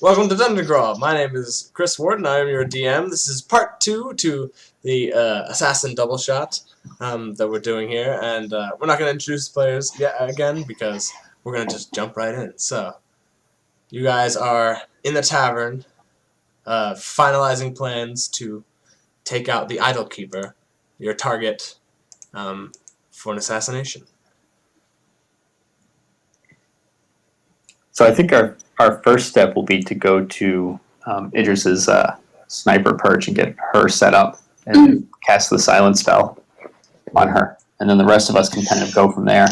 Welcome to Dungeon Crawl. My name is Chris Wharton. I am your DM. This is part 2 to the Assassin Double Shot that we're doing here, and we're not going to introduce players yet again because we're going to just jump right in. So, you guys are in the tavern, finalizing plans to take out the Idolkeeper, your target for an assassination. So I think our first step will be to go to Idris's sniper perch and get her set up and cast the silence spell on her. And then the rest of us can kind of go from there.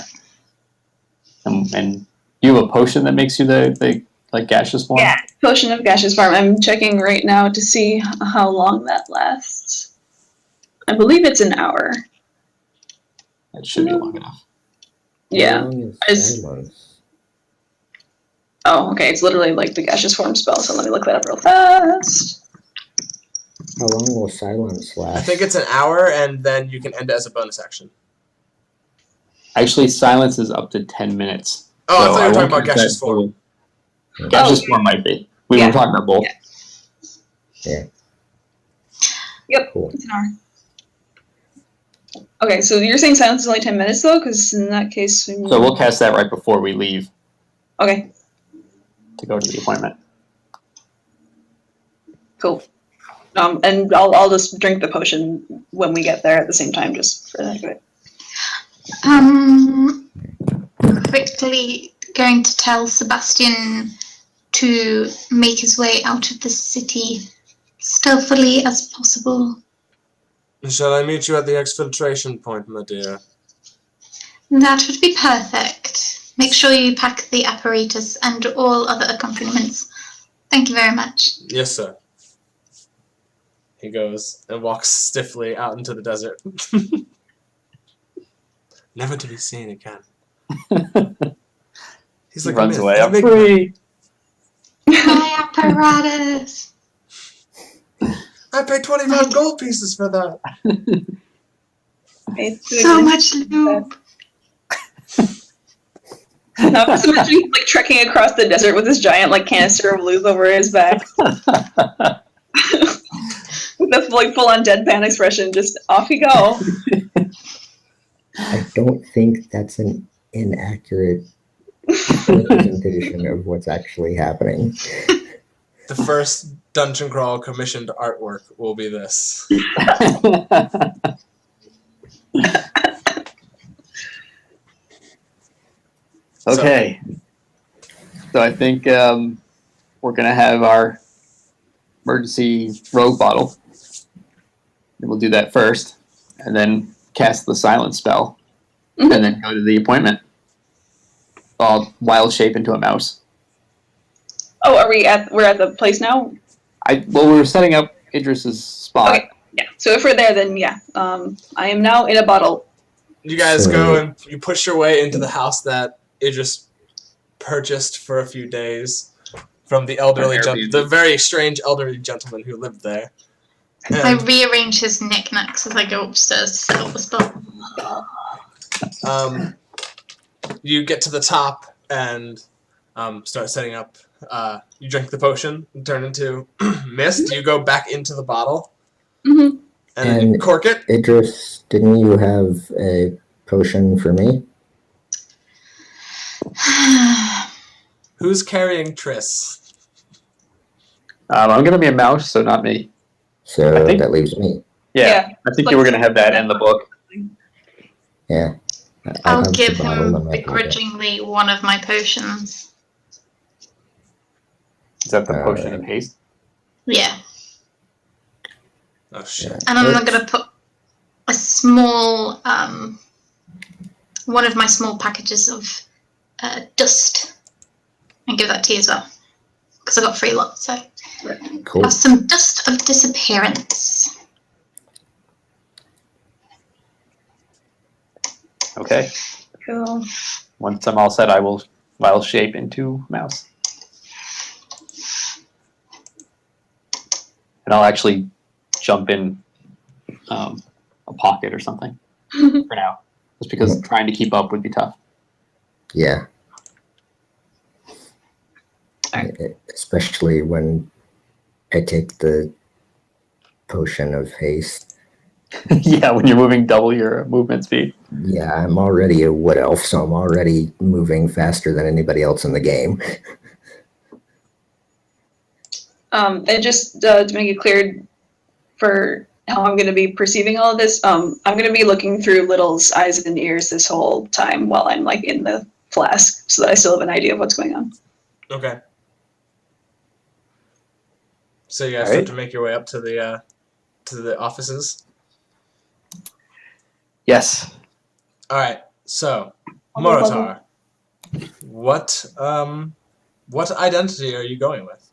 And you have a potion that makes you the gaseous form? Yeah, potion of gaseous form. I'm checking right now to see how long that lasts. I believe it's an hour. That should be long enough. Yeah. Oh, okay. It's literally like the gaseous form spell, so let me look that up real fast. How long will silence last? I think it's an hour, and then you can end it as a bonus action. Actually, silence is up to 10 minutes. Oh, so I thought you were talking about gaseous form. Gaseous form might be. We were talking about both. Yeah. Yep, cool. It's an hour. Okay, so you're saying silence is only 10 minutes, though? Because in that case... So we'll cast that right before we leave. Okay. To go to the appointment. Cool. And I'll just drink the potion when we get there at the same time, just for that. Quickly going to tell Sebastian to make his way out of the city stealthily as possible. Shall I meet you at the exfiltration point, my dear? That would be perfect. Make sure you pack the apparatus and all other accompaniments. Thank you very much. Yes, sir. He goes and walks stiffly out into the desert. Never to be seen again. He's like, he runs away. I'm free. My apparatus. I paid 25 gold pieces for that. So much lube. No, I'm just imagining like trekking across the desert with this giant like canister of lube over his back. With the like full-on deadpan expression, just off you go. I don't think that's an inaccurate representation of what's actually happening. The first Dungeon Crawl commissioned artwork will be this. Okay. So I think we're going to have our emergency rogue bottle. We'll do that first, and then cast the silence spell, and then go to the appointment. I'll wild shape into a mouse. Oh, we're at the place now? We're setting up Idris's spot. Okay, yeah. So if we're there, then yeah. I am now in a bottle. You guys go and you push your way into the house that Idris purchased for a few days from the the very strange elderly gentleman who lived there. And I rearrange his knickknacks as I go upstairs to set up the spell. You get to the top and start setting up. You drink the potion and turn into mist. You go back into the bottle and then cork it. Idris, didn't you have a potion for me? Who's carrying Triss? I'm going to be a mouse, so not me. So that leaves me. Yeah. I think you were going to have that in the book. Yeah. I'll give him begrudgingly one of my potions. Is that the potion of haste? Yeah. Oh, shit. And I'm going to put a small, one of my small packages of dust and give that to you as well. Because I got 3 lots, so cool. Have some dust of disappearance. Okay. Cool. Once I'm all set, I will wild shape into mouse. And I'll actually jump in a pocket or something for now. Just because trying to keep up would be tough. Yeah. Especially when I take the potion of haste. Yeah, when you're moving double your movement speed. Yeah, I'm already a wood elf, so I'm already moving faster than anybody else in the game. And just to make it clear for how I'm going to be perceiving all of this, I'm going to be looking through Little's eyes and ears this whole time while I'm like in the flask, so that I still have an idea of what's going on. Okay. So you guys All right. start to make your way up to the offices. Yes. All right. So, Bubble, Morotar, what identity are you going with?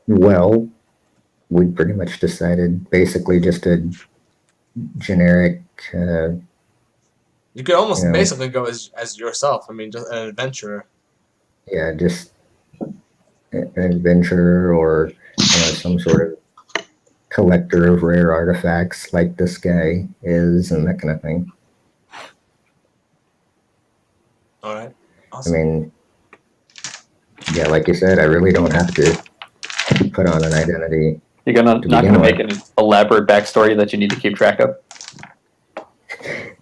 Well, we pretty much decided basically just a generic, You could almost Yeah. basically go as yourself. I mean, just an adventurer. yeah, just an adventurer or some sort of collector of rare artifacts like this guy is and that kind of thing. All right. I Awesome. mean, yeah, like you said, I really don't have to put on an identity. You're not To going begin to with. make an elaborate backstory that you need to keep track of?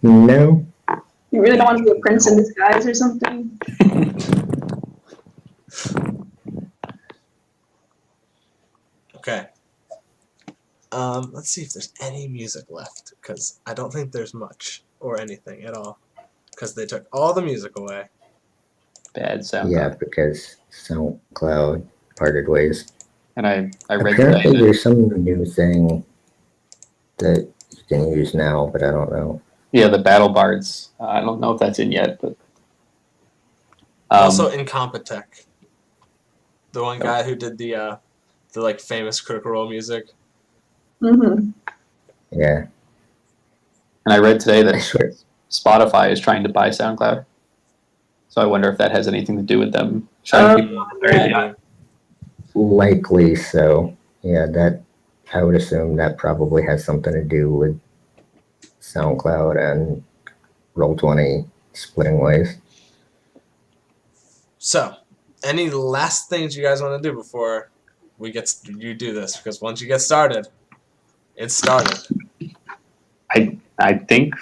No, You really don't want to be a prince in disguise or something? Okay. Let's see if there's any music left, because I don't think there's much or anything at all, because they took all the music away. Bad sound. yeah, because SoundCloud parted ways. And I read Apparently, today that, there's some new thing that you can use now, but I don't know. yeah, the battle bards. I don't know if that's in yet, but Also, Incompetech, the one guy who did the like famous Critical Role music. Mm-hmm. Yeah, and I read today I that swear. Spotify is trying to buy SoundCloud. So I wonder if that has anything to do with them shutting people off their Maybe. API. Likely so. Yeah, that I would assume that probably has something to do with SoundCloud and Roll20 splitting ways. So, any last things you guys want to do before you do this? Because once you get started, it's started. I think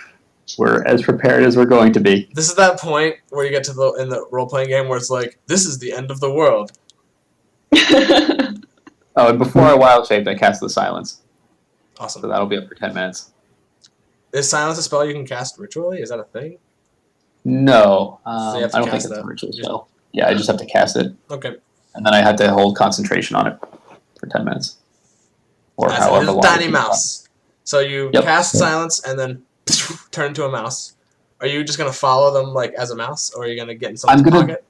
we're as prepared as we're going to be. This is that point where you get to in the role playing game where it's like, this is the end of the world. Oh, and before I wild shaped, I cast the silence. So Awesome. that'll be up for 10 minutes. Is silence a spell you can cast ritually? Is that a thing? No, So you have to I don't think cast it's a that. ritual spell. Yeah, I just have to cast it, Okay. and then I had to hold concentration on it for 10 minutes. Or As a however little long. tiny mouse. So you Yep. cast silence and then turn into a mouse. Are you just gonna follow them like as a mouse, or are you gonna get in someone's pocket?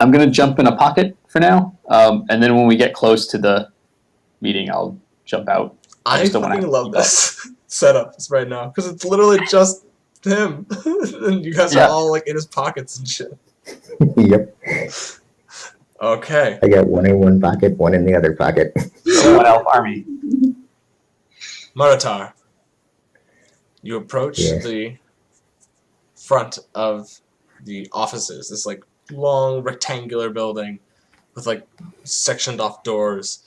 I'm going to jump in a pocket for now, and then when we get close to the meeting, I'll jump out. I just don't wanna fucking have to love keep up. this setup right now because it's literally just him, and you guys Yeah. are all like in his pockets and shit. Yep. Okay. I got one in one pocket, one in the other pocket. So one elf army. Morotar, you approach Yes. the front of the offices. This like long rectangular building with like sectioned off doors.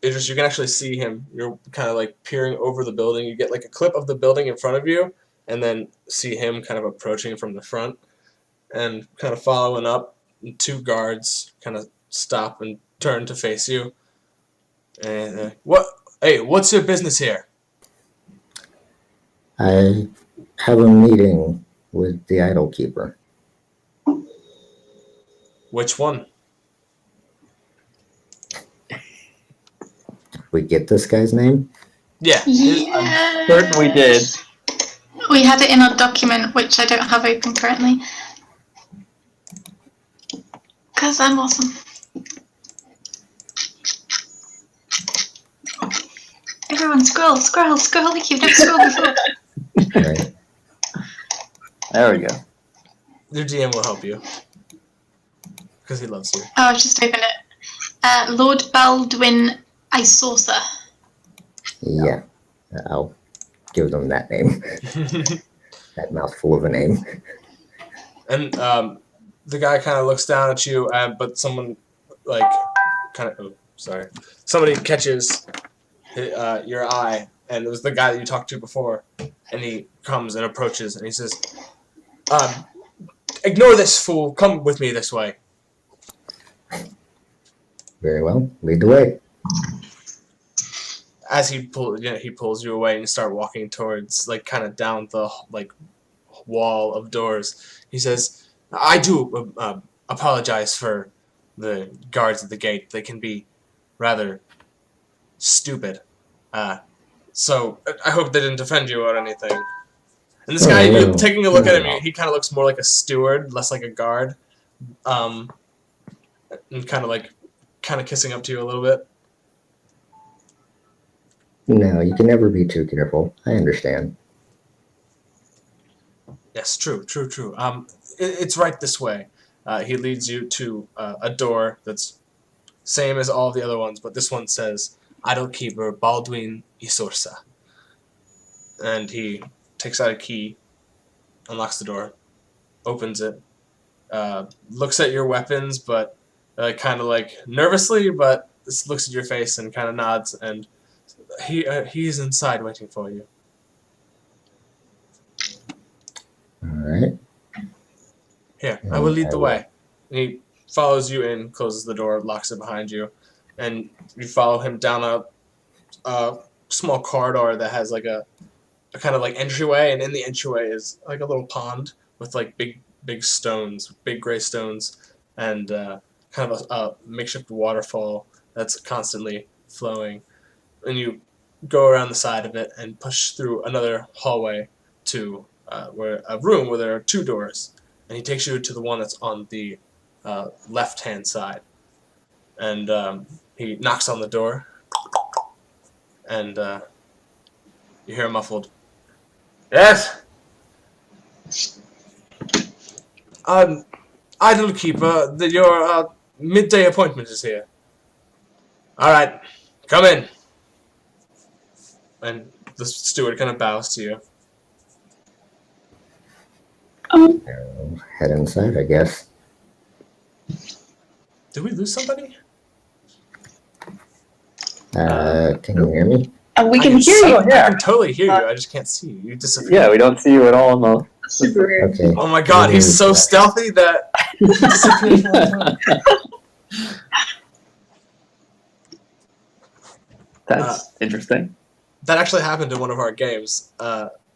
Idris, you can actually see him. You're kind of like peering over the building. You get like a clip of the building in front of you, and then see him kind of approaching from the front and kind of following up. And two guards kind of stop and turn to face you. And what? Hey, what's your business here? I have a meeting with the Idolkeeper. Which one? We get this guy's name? Yeah. Yes. certain we did. We had it in our document, which I don't have open currently. Because I'm awesome. Everyone scroll like you've never scrolled before. Right. There we go. Your DM will help you. Because he loves you. Oh, I've just opened it. Lord Balduin Isorsa. Yeah. I'll give them that name. That mouthful of a name. And the guy kind of looks down at you, but someone like somebody catches your eye, and it was the guy that you talked to before, and he comes and approaches, and he says, "Ignore this fool. Come with me this way." Very well. Lead the way. As he pulls you away, and you start walking towards kind of down the wall of doors. He says, "I do apologize for the guards at the gate. They can be rather stupid. So I hope they didn't offend you or anything." And this guy, you're taking a look at him, he kind of looks more like a steward, less like a guard. And kind of kissing up to you a little bit. No, you can never be too careful. I understand. Yes, true. It's right this way. He leads you to a door that's same as all the other ones, but this one says Idolkeeper Balduin Isorsa. And he takes out a key, unlocks the door, opens it, looks at your weapons, but kind of nervously, but looks at your face and kind of nods, and he's inside waiting for you. All right. Here, I will lead the way. And he follows you in, closes the door, locks it behind you, and you follow him down a small corridor that has a kind of entryway, and in the entryway is a little pond with big stones, big gray stones, and kind of a makeshift waterfall that's constantly flowing. And you go around the side of it and push through another hallway to a room where there are two doors, and he takes you to the one that's on the left-hand side, and he knocks on the door, and you hear a muffled, "Yes? Idolkeeper, your midday appointment is here. All right, come in." And the steward kind of bows to you. Head inside, I guess. Did we lose somebody? Can you hear me? We can hear you. I can totally hear you. I just can't see you. You disappear. Yeah, we don't see you at all in the. Super weird. Okay. Oh my god, he's so stealthy that he disappears all the time. That's interesting. That actually happened in one of our games.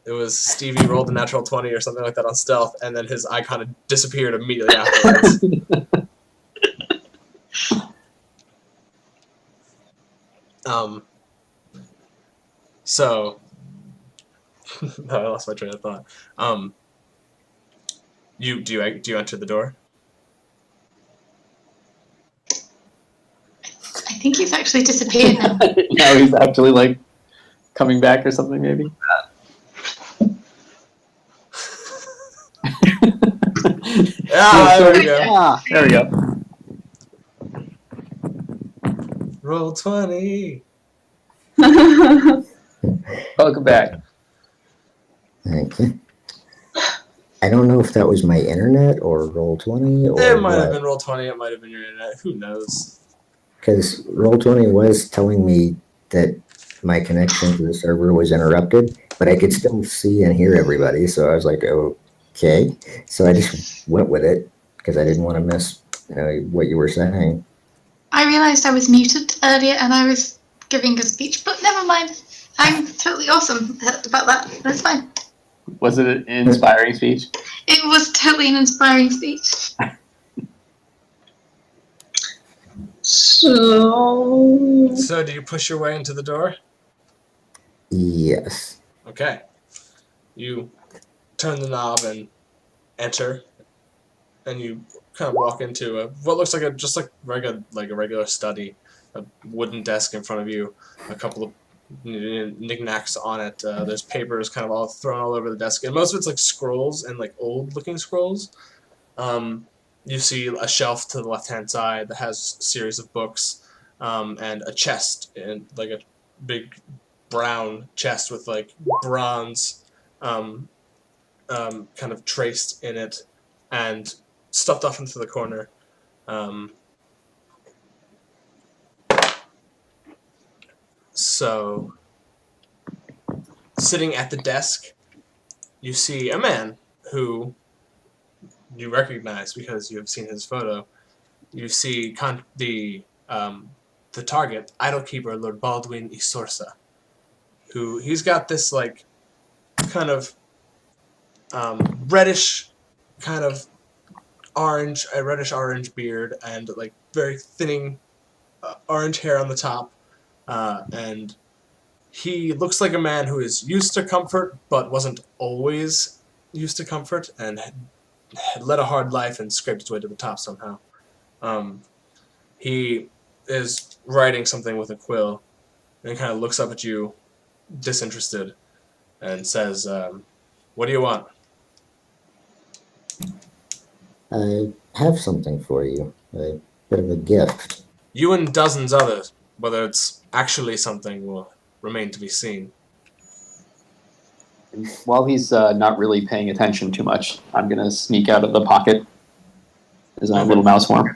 It was Stevie rolled a natural 20 or something like that on stealth, and then his icon disappeared immediately afterwards. So, no, I lost my train of thought. Do you enter the door? I think he's actually disappeared now. Now he's actually coming back or something, maybe. There we go. There we go. Roll 20. Welcome back. Thank you. I don't know if that was my internet or Roll20 or It might have what. been Roll 20. It might have been your internet. Who knows? Because Roll20 was telling me that my connection to the server was interrupted, but I could still see and hear everybody. So I was like, okay. So I just went with it because I didn't want to miss what you were saying. I realised I was muted earlier and I was giving a speech, but never mind. I'm totally awesome about that. That's fine. Was it an inspiring speech? It was totally an inspiring speech. So do you push your way into the door? Yes. Okay. You turn the knob and enter, and you kind of walk into what looks like a regular study. A wooden desk in front of you, a couple of knickknacks on it. There's papers kind of all thrown all over the desk, and most of it's scrolls and old-looking scrolls. You see a shelf to the left-hand side that has a series of books, and a chest, and a big brown chest with bronze kind of traced in it, and stuffed off into the corner. So, sitting at the desk, you see a man who you recognize because you have seen his photo. You see the target, Idolkeeper, Lord Balduin Isorsa, who he's got this like kind of reddish, kind of reddish orange beard and like very thinning orange hair on the top, and he looks like a man who is used to comfort but wasn't always used to comfort and had led a hard life and scraped his way to the top somehow. He is writing something with a quill and kind of looks up at you, disinterested, and says, "What do you want?" I have something for you, a bit of a gift. You and dozens others. Whether it's actually something will remain to be seen. And while he's not really paying attention too much, I'm going to sneak out of the pocket as a little mouse form.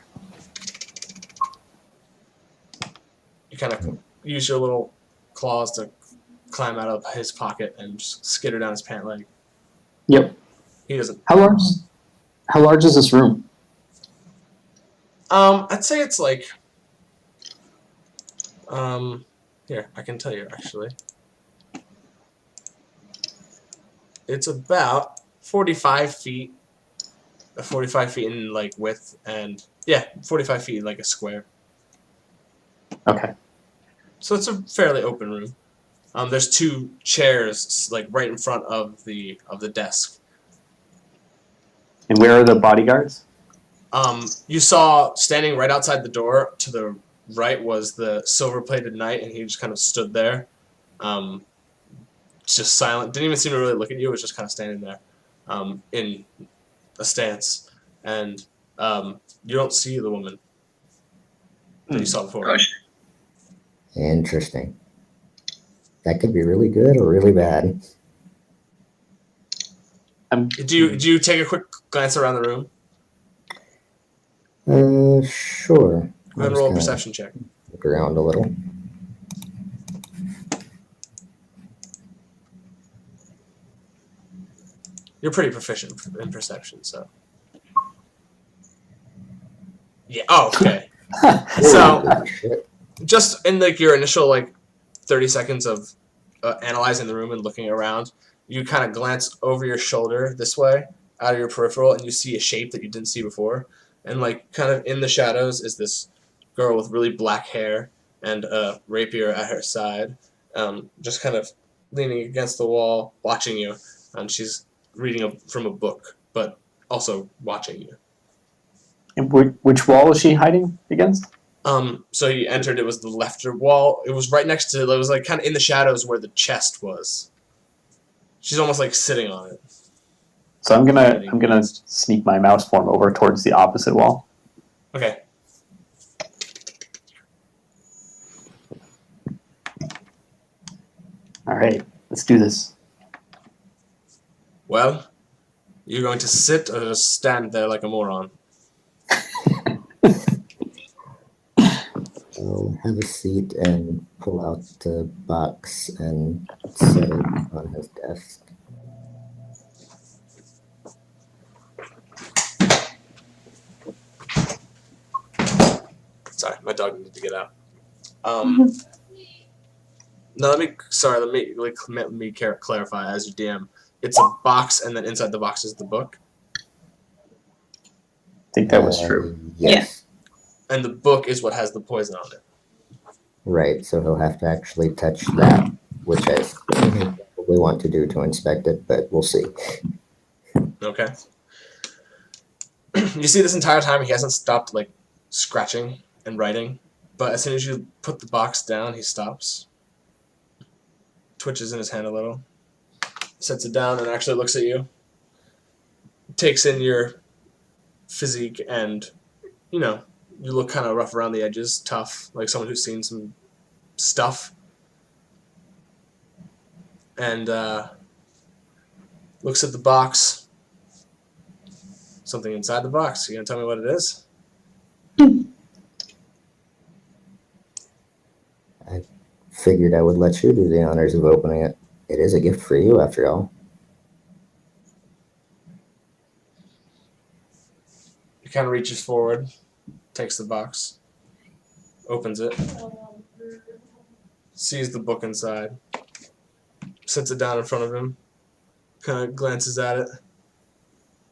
You kind of use your little claws to climb out of his pocket and just skitter down his pant leg. Yep. He doesn't. How large is this room? I'd say it's like, here, I can tell you actually. It's about 45 feet. 45 feet in like width and 45 feet in like a square. Okay. So it's a fairly open room. There's two chairs like right in front of the desk. And where are the bodyguards? You saw standing right outside the door to the right was the silver-plated knight, and he just kind of stood there, just silent. Didn't even seem to really look at you. Was just kind of standing there, in a stance, and you don't see the woman that you saw before. Gosh. Interesting. That could be really good or really bad. Do you take a quick glance around the room? Sure. Go ahead and roll a perception check. Look around a little. You're pretty proficient in perception, so. Yeah. Oh, okay. So, just in like your initial like 30 seconds of analyzing the room and looking around, you kind of glance over your shoulder this way, out of your peripheral, and you see a shape that you didn't see before. And like kind of in the shadows is this girl with really black hair and a rapier at her side, just kind of leaning against the wall, watching you. And she's reading from a book, but also watching you. And which wall was she hiding against? So you entered. It was the left wall. It was right next to. It was like kind of in the shadows where the chest was. She's almost like sitting on it. So I'm gonna sneak my mouse form over towards the opposite wall. Okay. All right, let's do this. Well, you're going to sit or just stand there like a moron? I'll have a seat and pull out the box and set it on his desk. Sorry, my dog needed to get out. No, let me clarify as your DM. It's a box, and then inside the box is the book. I think that was true. Yes. And the book is what has the poison on it. Right, so he'll have to actually touch that, which I probably want to do to inspect it, but we'll see. Okay. You see this entire time he hasn't stopped like scratching and writing, but as soon as you put the box down, he stops. Twitches in his hand a little. Sets it down and actually looks at you. Takes in your physique and, you know, you look kind of rough around the edges, tough, like someone who's seen some stuff. And looks at the box, something inside the box. You gonna tell me what it is? I figured I would let you do the honors of opening it. It is a gift for you, after all. He kind of reaches forward, takes the box, opens it, sees the book inside, sits it down in front of him, kind of glances at it.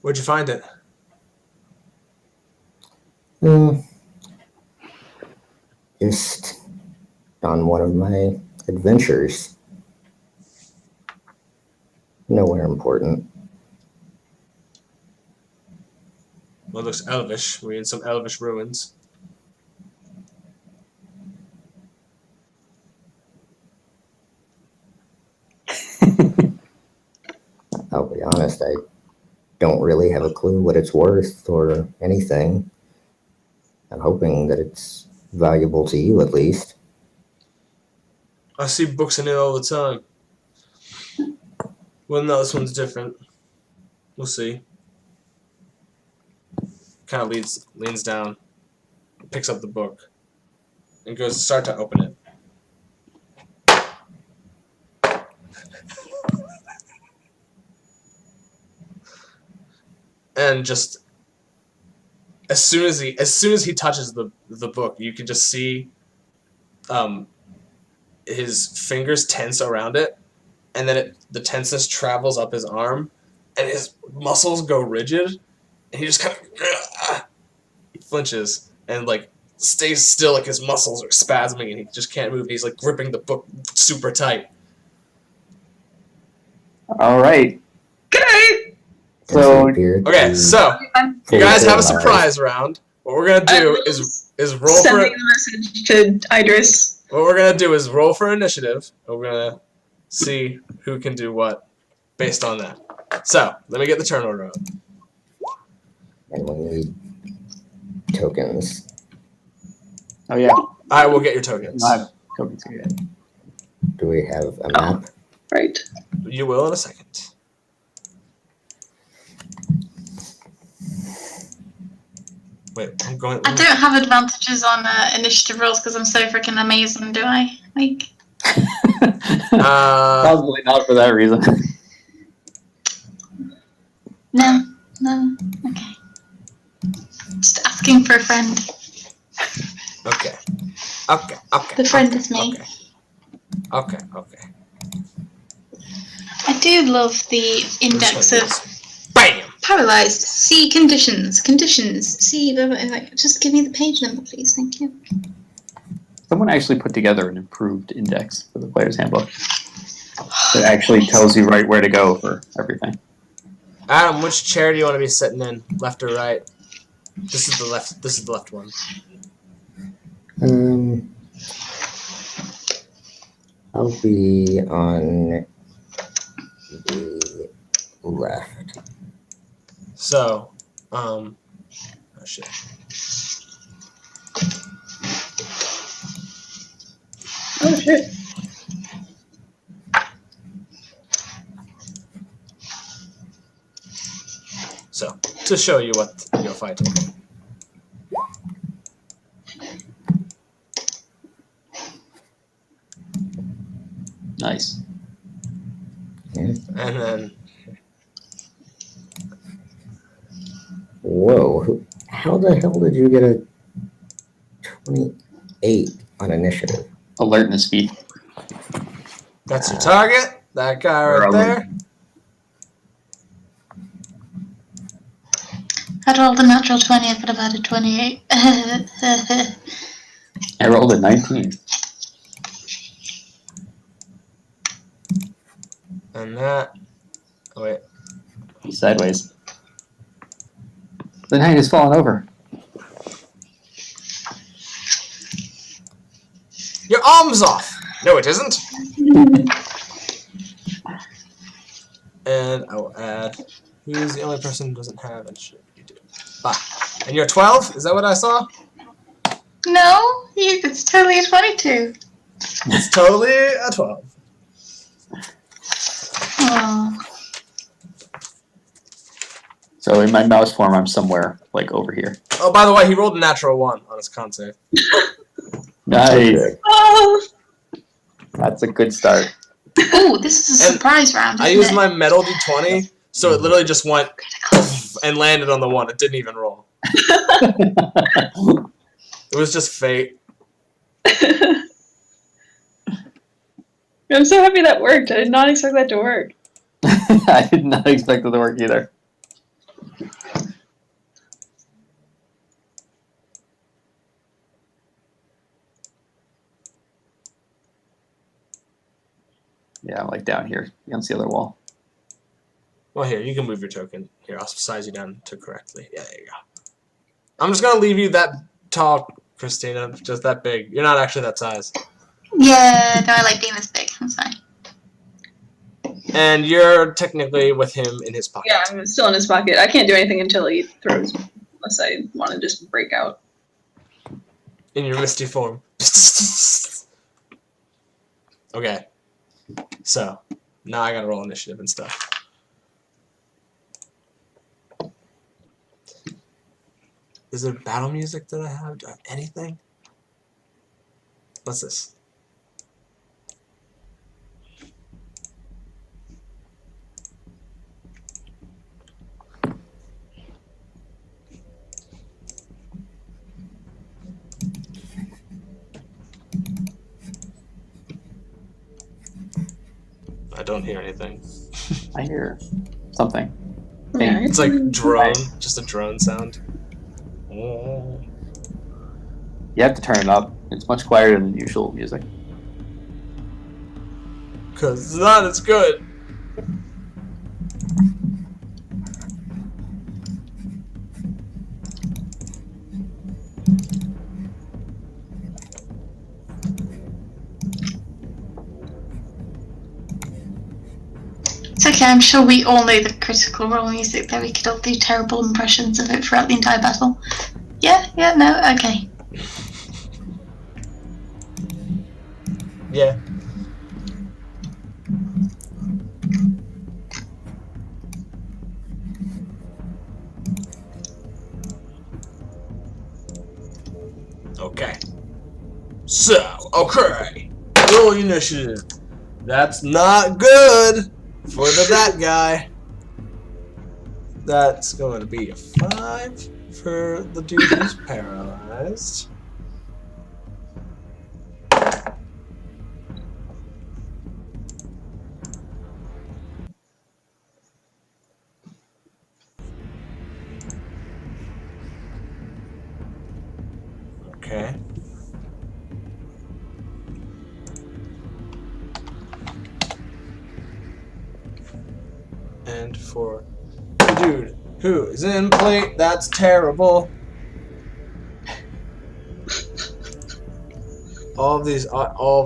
Where'd you find it? Just on one of my adventures. Nowhere important. Well, it looks elvish. We're in some elvish ruins. I'll be honest, I don't really have a clue what it's worth or anything. I'm hoping that it's valuable to you, at least. I see books in it all the time. Well, no, this one's different. We'll see. Kind of leans down, picks up the book, and goes to start to open it. And just as soon as he touches the book, you can just see his fingers tense around it, and then the tenseness travels up his arm, and his muscles go rigid, and he just kind of flinches and like stays still, like his muscles are spasming, and he just can't move. He's like gripping the book super tight. All right. Okay. So Okay, so you guys have a surprise round. What we're gonna do is roll for sending a message to Idris. What we're gonna do is roll for initiative, and we're gonna see who can do what based on that. So let me get the turn order up. And we need tokens. Oh yeah. I will get your tokens. I have tokens here. Do we have a map? Right. You will in a second. Wait, I'm going. I don't have advantages on initiative rolls because I'm so freaking amazing, do I? Like, Probably not for that reason. no, okay. Just asking for a friend. Okay. The friend is me. Okay. I do love the index of Bam! paralyzed. See conditions. See, like, just give me the page number, please. Thank you. Someone actually put together an improved index for the player's handbook. It actually tells you right where to go for everything. Adam, which chair do you want to be sitting in? Left or right? This is the left one. I'll be on the left. So, oh shit. Oh shit. So, to show you what you're fighting. Nice. Yeah. And then, Whoa. How the hell did you get a 28 on initiative? Alertness feat. that's your target. That guy right there. I rolled a natural 20, I could have had a 28. I rolled a 19. And that. Oh, wait. He's sideways. The knight has fallen over. Your arm's off! No, it isn't. And I will add. Who's the only person who doesn't have initiative? You do. Bye. And you're 12? Is that what I saw? No, it's totally a 22. It's totally a 12. Oh. So in my mouse form, I'm somewhere like over here. Oh, by the way, he rolled a natural 1 on his con save. Nice. Okay. Oh, That's a good start. Oh, this is a And surprise round, I isn't used it? my metal d20, so it literally just went Critical. and landed on the 1. It didn't even roll. It was just fate. I'm so happy that worked. I did not expect that to work. I did not expect it to work either. Yeah, I'm like down here against the other wall. Well, here, you can move your token. Here, I'll size you down to correctly. Yeah, there you go. I'm just going to leave you that tall, Christina. Just that big. You're not actually that size. Yeah, no, I like being this big. That's fine. And you're technically with him in his pocket. Yeah, I'm still in his pocket. I can't do anything until he throws me, unless I want to just break out. In your misty form. Okay. So, now I gotta roll initiative and stuff. Is there battle music that I have? Do I have anything? What's this? I don't hear anything. I hear something. Yeah, It's like drone, just a drone sound. Oh. You have to turn it up. It's much quieter than usual music. Cause it's not as good. It's okay, I'm sure we all know the critical role music that we could all do terrible impressions of it throughout the entire battle. Yeah, no, okay. Yeah. Okay. So, okay. Roll initiative. That's not good for that guy. That's going to be a 5 for the dude who's paralyzed. Okay. And for the dude who is in plate, that's terrible. All of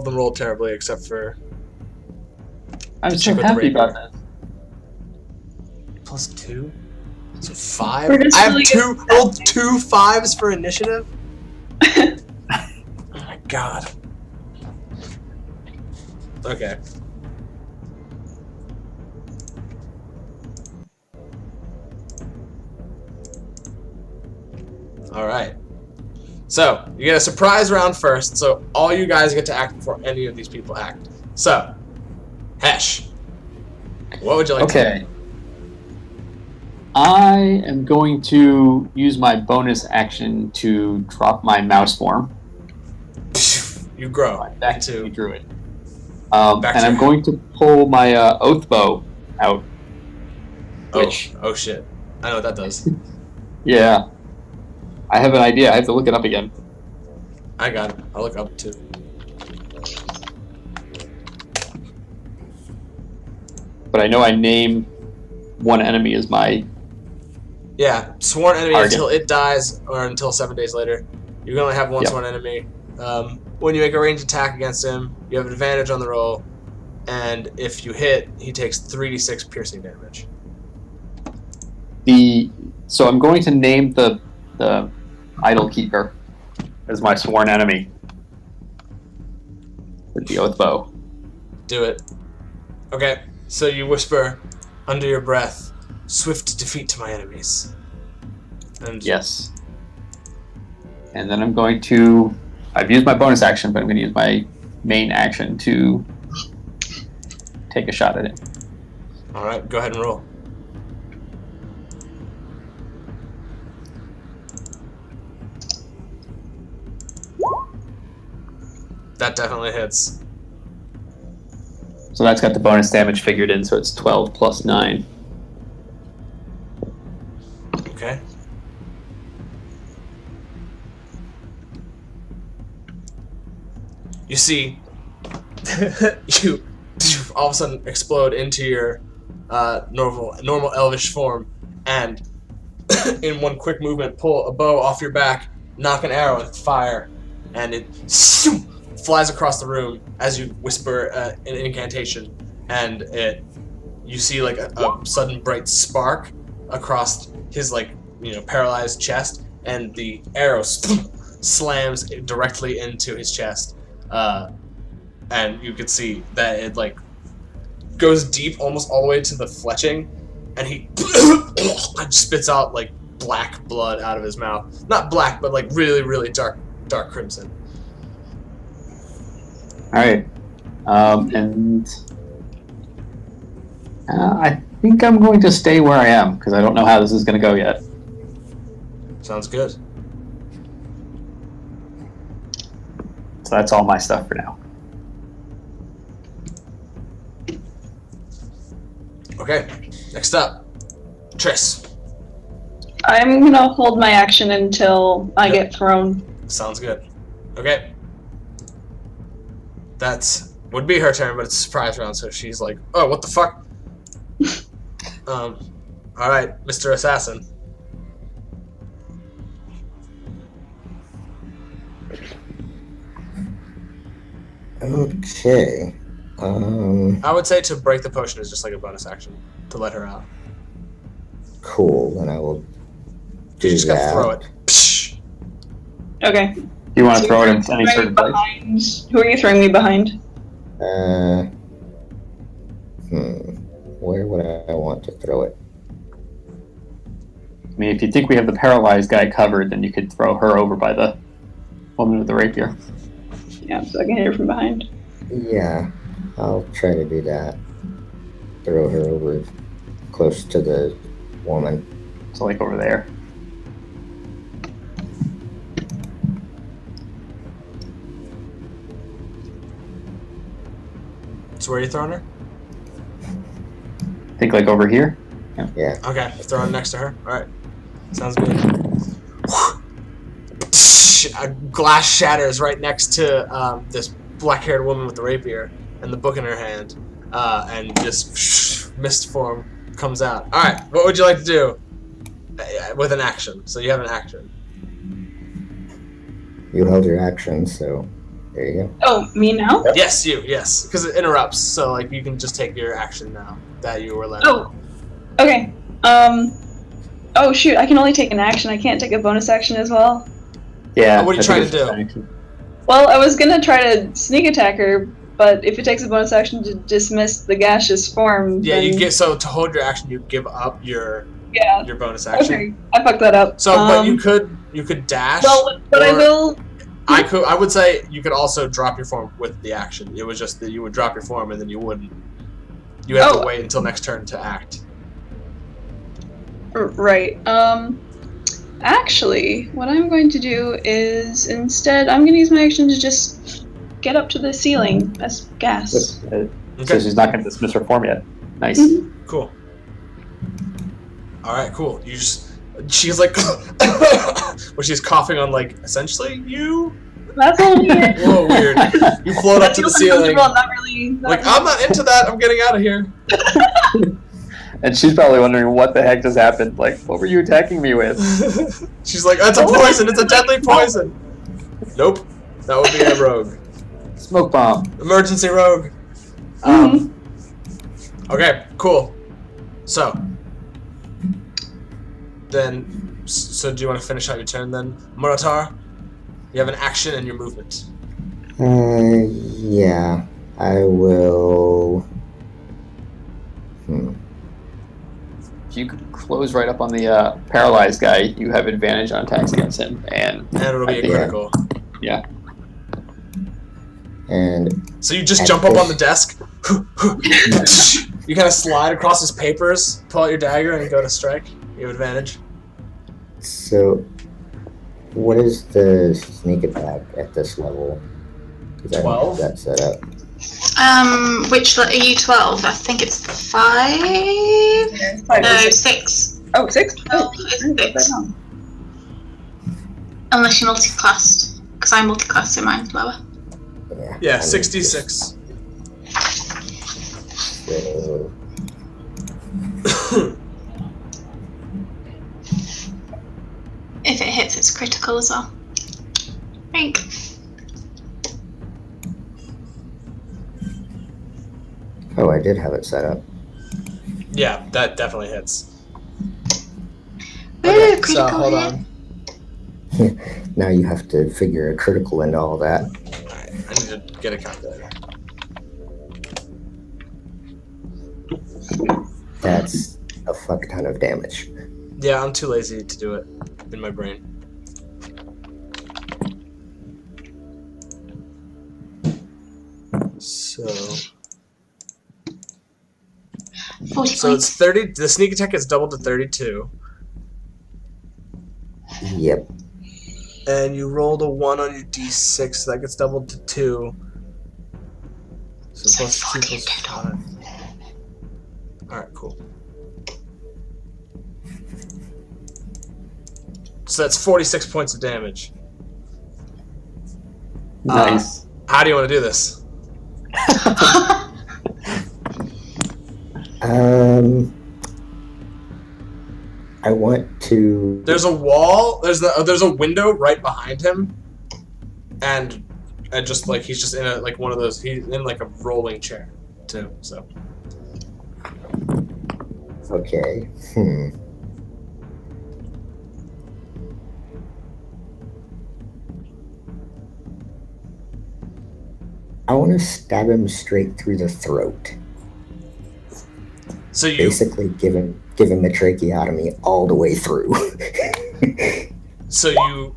them rolled terribly except for I'm so Chick with the happy rapier. about this. +2, so 5. We're just I have really rolled 2 5s for initiative. Oh my god. Okay. All right. So you get a surprise round first. So all you guys get to act before any of these people act. So, Hesh, what would you like to do? Okay. I am going to use my bonus action to drop my mouse form. You grow Back to into druid. Back And to I'm your- going to pull my oath bow out. Which, oh shit. I know what that does. yeah. I have an idea. I have to look it up again. I got it. I'll look up too. But I know I name one enemy as my... Yeah, sworn enemy Target. until it dies or until 7 days later. You can only have one Yep. sworn enemy. When you make a ranged attack against him, you have an advantage on the roll, and if you hit, he takes 3d6 piercing damage. So I'm going to name the Idolkeeper as my sworn enemy with the oath bow. Do it. Okay, so you whisper under your breath, swift defeat to my enemies. And Yes. And then I'm going to... I've used my bonus action, but I'm going to use my main action to take a shot at it. All right, go ahead and roll. That definitely hits. So that's got the bonus damage figured in, so it's 12 plus 9. Okay. You see, you all of a sudden explode into your normal elvish form, and in one quick movement, pull a bow off your back, knock an arrow, and fire, and it flies across the room as you whisper an incantation, and you see like a sudden bright spark across his paralyzed chest, and the arrow slams directly into his chest, and you can see that it goes deep almost all the way to the fletching, and he spits out black blood out of his mouth. Not black, but really, really dark crimson. Alright. And I think I'm going to stay where I am, because I don't know how this is going to go yet. Sounds good. So that's all my stuff for now. Okay, next up, Triss. I'm gonna hold my action until I get thrown. Sounds good. Okay. Would be her turn, but it's a surprise round, so she's like, oh, what the fuck? Alright, Mr. Assassin. Okay. I would say to break the potion is just like a bonus action to let her out. Cool. Then I will do You just that. gotta throw it. Psh. Okay. Do you want to throw it in any certain place? Behind. Who are you throwing me behind? Where would I want to throw it? I mean, if you think we have the paralyzed guy covered, then you could throw her over by the woman with the rapier. Yeah, so I can hit her from behind. Yeah, I'll try to do that. Throw her over close to the woman. So like over there. So where are you throwing her? Think like over here? Yeah. Okay, throwing next to her. Alright. Sounds good. A glass shatters right next to this black-haired woman with the rapier and the book in her hand, and just mist form comes out. Alright, what would you like to do with an action? So you have an action. You held your action, so there you go. Oh, me now? Yes, you, yes. Because it interrupts, so you can just take your action now that you were let Oh, okay. Oh shoot, I can only take an action. I can't take a bonus action as well. Yeah. What are you I trying think to it's do? Well, I was gonna try to sneak attack her, but if it takes a bonus action to dismiss the gaseous form, Yeah, then... you get to hold your action, you give up your bonus action. Okay, I fucked that up. So, but you could dash. Well, but I or will... I would say you could also drop your form with the action. It was just that you would drop your form and then you wouldn't. You have to wait until next turn to act. Right. Actually, what I'm going to do is instead I'm going to use my action to just get up to the ceiling as gas. So she's not going to dismiss her form yet. Nice. Mm-hmm. Cool. All right, cool. She's like, well, she's coughing on essentially you. That's all weird. Whoa, weird. You float up to the ceiling. Not really. I'm not into that. I'm getting out of here. And she's probably wondering what the heck just happened. What were you attacking me with? She's like, it's a poison. It's a deadly poison. Nope. That would be a rogue. Smoke bomb. Emergency rogue. Okay, cool. So do you want to finish out your turn then, Muratar? You have an action and your movement. Yeah, I will. If you close right up on the paralyzed guy, you have advantage on attacks against him, and it'll be a critical. Yeah. And so you just jump up on the desk. You kind of slide across his papers, pull out your dagger, and go to strike. You have advantage. So, what is the sneak attack at this level? 'Cause I don't have 12? that set up. Which are you 12? I think it's 5. No, 6. Oh, 6? Oh, It's 6. Unless you're multi-classed, because I'm multi-classed, so mine's lower. Yeah, I mean, 66. So, If it hits, it's critical as well. Think. oh, I did have it set up. Yeah, that definitely hits. Ooh, Okay, so critical hold hit. on. Now you have to figure a critical into all that. Alright, I need to get a calculator. That's a fuck ton of damage. Yeah, I'm too lazy to do it in my brain. So 40 So it's points. 30. The sneak attack is doubled to 32. Yep. And you rolled a 1 on your d6, so that gets doubled to 2. So plus 2 plus 5. Alright, cool. So that's 46 points of damage. Nice. How do you want to do this? I want to. There's a wall. There's a window right behind him, and just like he's just in a like one of those. He's in like a rolling chair, too. So Okay. I want to stab him straight through the throat. so you Basically, give him the tracheotomy all the way through. so you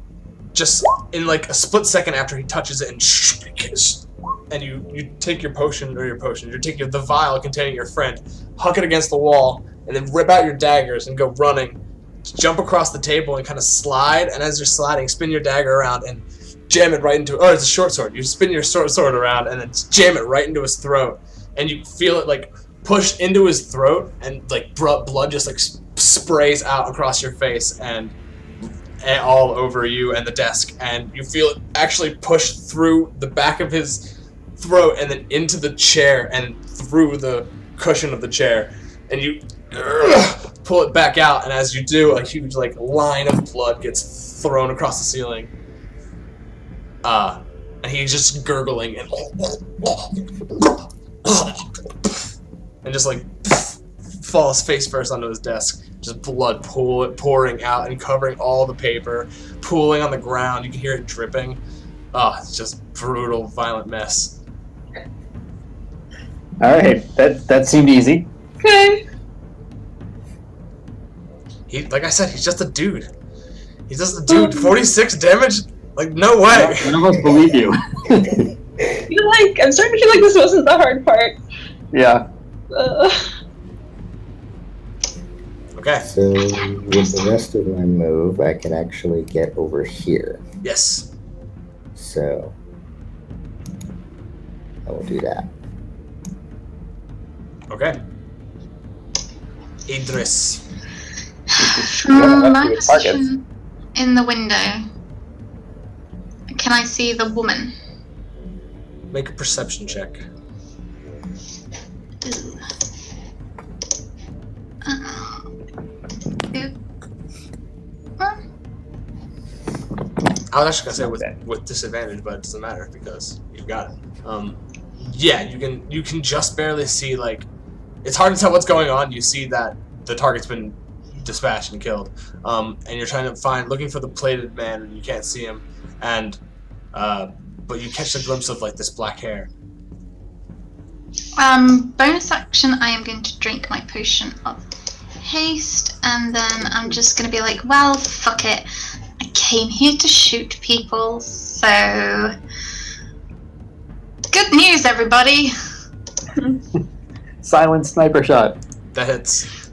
just in like a split second after he touches it and you take your potion you take the vial containing your friend, huck it against the wall, and then rip out your daggers and go running, jump across the table and kind of slide, and as you're sliding, spin your dagger around and jam it right into it's a short sword. You spin your sword around and then jam it right into his throat, and you feel it like push into his throat, and like blood just like sprays out across your face and all over you and the desk, and you feel it actually push through the back of his throat and then into the chair and through the cushion of the chair, and you pull it back out, and as you do, a huge like line of blood gets thrown across the ceiling. And he's just gurgling and just like falls face first onto his desk. Just blood pouring out and covering all the paper, pooling on the ground. You can hear it dripping. It's just brutal, violent mess. All right, that seemed easy. Okay. Like I said, he's just a dude. He's just a dude. 46 damage? Like, no way. None of us believe you. I'm starting to feel like this wasn't the hard part. Yeah. Okay. So with the rest of my move, I can actually get over here. Yes. So I will do that. Okay. Idris. From my position in the window, can I see the woman? Make a perception check. Ooh. I was actually gonna say with disadvantage, but it doesn't matter because you've got it. Yeah, you can just barely see, like, it's hard to tell what's going on. You see that the target's been dispatched and killed, and you're trying to looking for the plated man, and you can't see him, and but you catch a glimpse of like this black hair. Bonus action, I am going to drink my potion of haste, and then I'm just gonna be like, well, fuck it. I came here to shoot people, so... Good news, everybody! Silent sniper shot. That hits.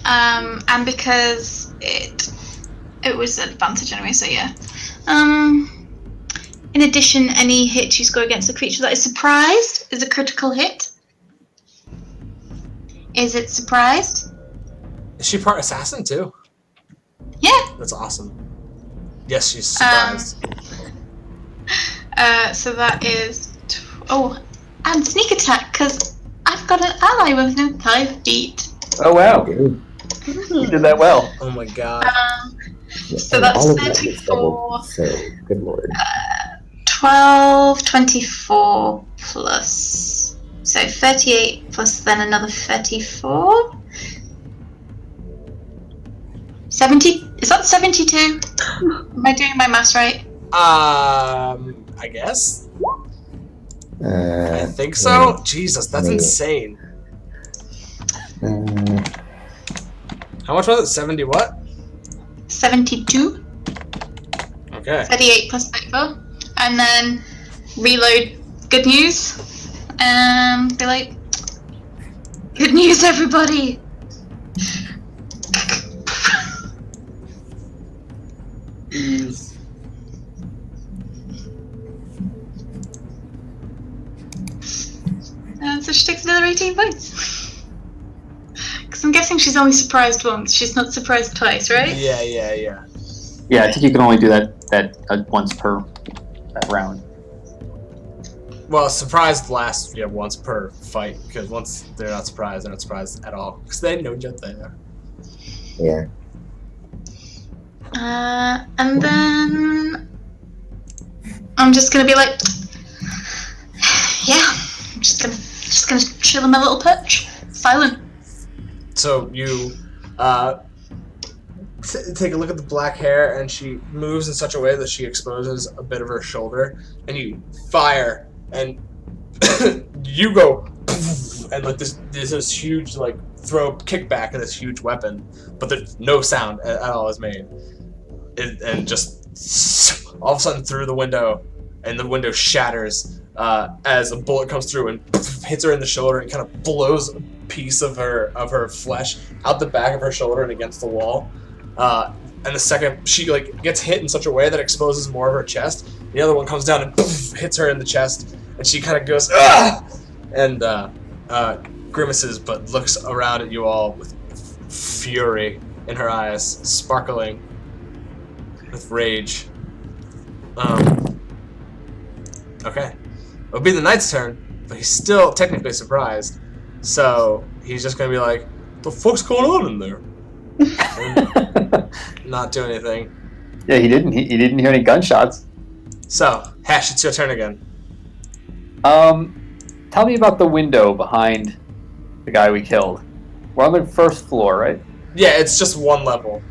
And because it was an advantage anyway, so yeah. In addition, any hit you score against a creature that is surprised is a critical hit. Is it surprised? Is she part assassin too? Yeah. That's awesome. Yes, she's surprised. So that is... and sneak attack, because I've got an ally within 5 feet. Oh wow, Dude. you did that well. Oh my god. So that's all of that gets 34. doubled, so, good lord. 12, 24 plus. So 38 plus then another 34. 70? Is that 72? Am I doing my maths right? I guess. I think so. Jesus, that's insane. How much was it? 70 what? 72. Okay. 38 plus 34. And then reload good news. And be like, good news, everybody! So she takes another 18 points. Because I'm guessing she's only surprised once. She's not surprised twice, right? Yeah. Yeah, I think you can only do that once per round. Well, surprised lasts once per fight, because once they're not surprised at all, because they know you're there. Yeah. And then I'm just gonna be like, yeah, I'm just gonna chill in my little perch, silent. So you take a look at the black hair, and she moves in such a way that she exposes a bit of her shoulder, and you fire, and you go, and like this huge throw kickback of this huge weapon, but there's no sound at all is made, and just all of a sudden through the window, and the window shatters as a bullet comes through and hits her in the shoulder and kind of blows a piece of her flesh out the back of her shoulder and against the wall. And the second she gets hit in such a way that exposes more of her chest, the other one comes down and hits her in the chest, and she kind of goes ah, and grimaces, but looks around at you all with fury in her eyes, sparkling with rage. Okay. It'll be the knight's turn, but he's still technically surprised. So he's just gonna be like, "The fuck's going on in there?" And not do anything. Yeah, he didn't. He didn't hear any gunshots. So, Hash, it's your turn again. Tell me about the window behind the guy we killed. We're on the first floor, right? Yeah, it's just one level.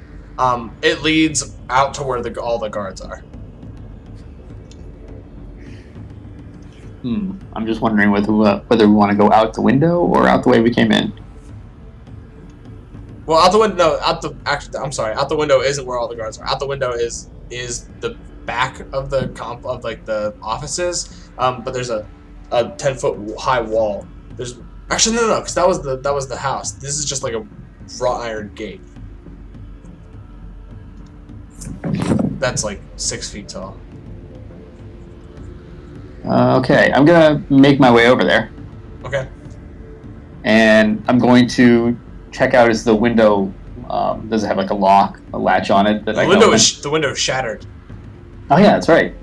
It leads out to where all the guards are. I'm just wondering whether we want to go out the window or out the way we came in. Well, out the window. No, out the window isn't where all the guards are. Out the window is the back of the the offices. But there's a 10-foot high wall. There's actually no, because that was the house. This is just like a wrought iron gate. That's like 6 feet tall. Okay, I'm gonna make my way over there. Okay. And I'm going to check out, is the window, does it have like a lock, a latch on it? The window is shattered. Oh yeah, that's right.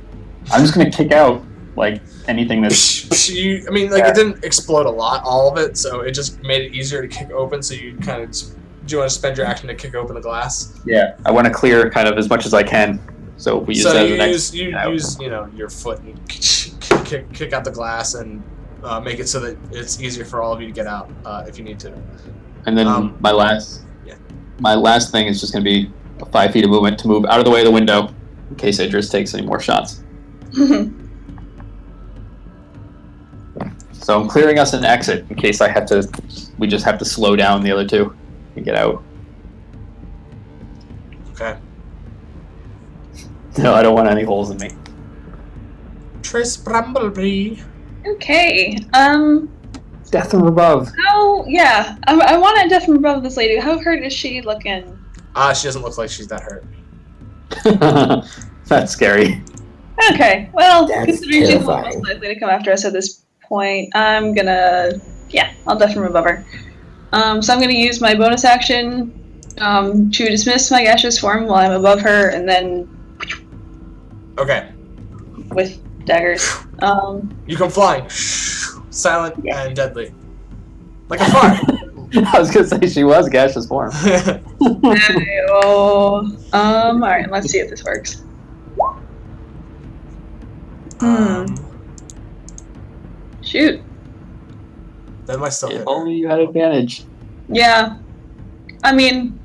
I'm just gonna kick out like anything that's... It didn't explode a lot, all of it, so it just made it easier to kick open, so you kind of just... Do you want to spend your action to kick open the glass? Yeah, I want to clear kind of as much as I can. So we use that as the next... use your foot and kick out the glass and make it so that it's easier for all of you to get out if you need to. And then my last thing is just going to be 5 feet of movement to move out of the way of the window in case Idris takes any more shots. So I'm clearing us an exit in case we just have to slow down the other two. and get out. Okay. No, I don't want any holes in me. Triss Bramblebee. Okay. Death from above. How? Yeah. I want to death from above this lady. How hurt is she looking? She doesn't look like she's that hurt. That's scary. Okay. Well, That's considering she's terrifying. most likely to come after us at this point, I'm gonna. Yeah, I'll death from above her. So I'm gonna use my bonus action to dismiss my gaseous form while I'm above her, and then Okay. with daggers. You come flying. Silent Yeah. and deadly. Like a fart. I was gonna say she was gaseous form. Alright, let's see if this works. Shoot. That might still hit If her. only you had advantage. Yeah. I mean,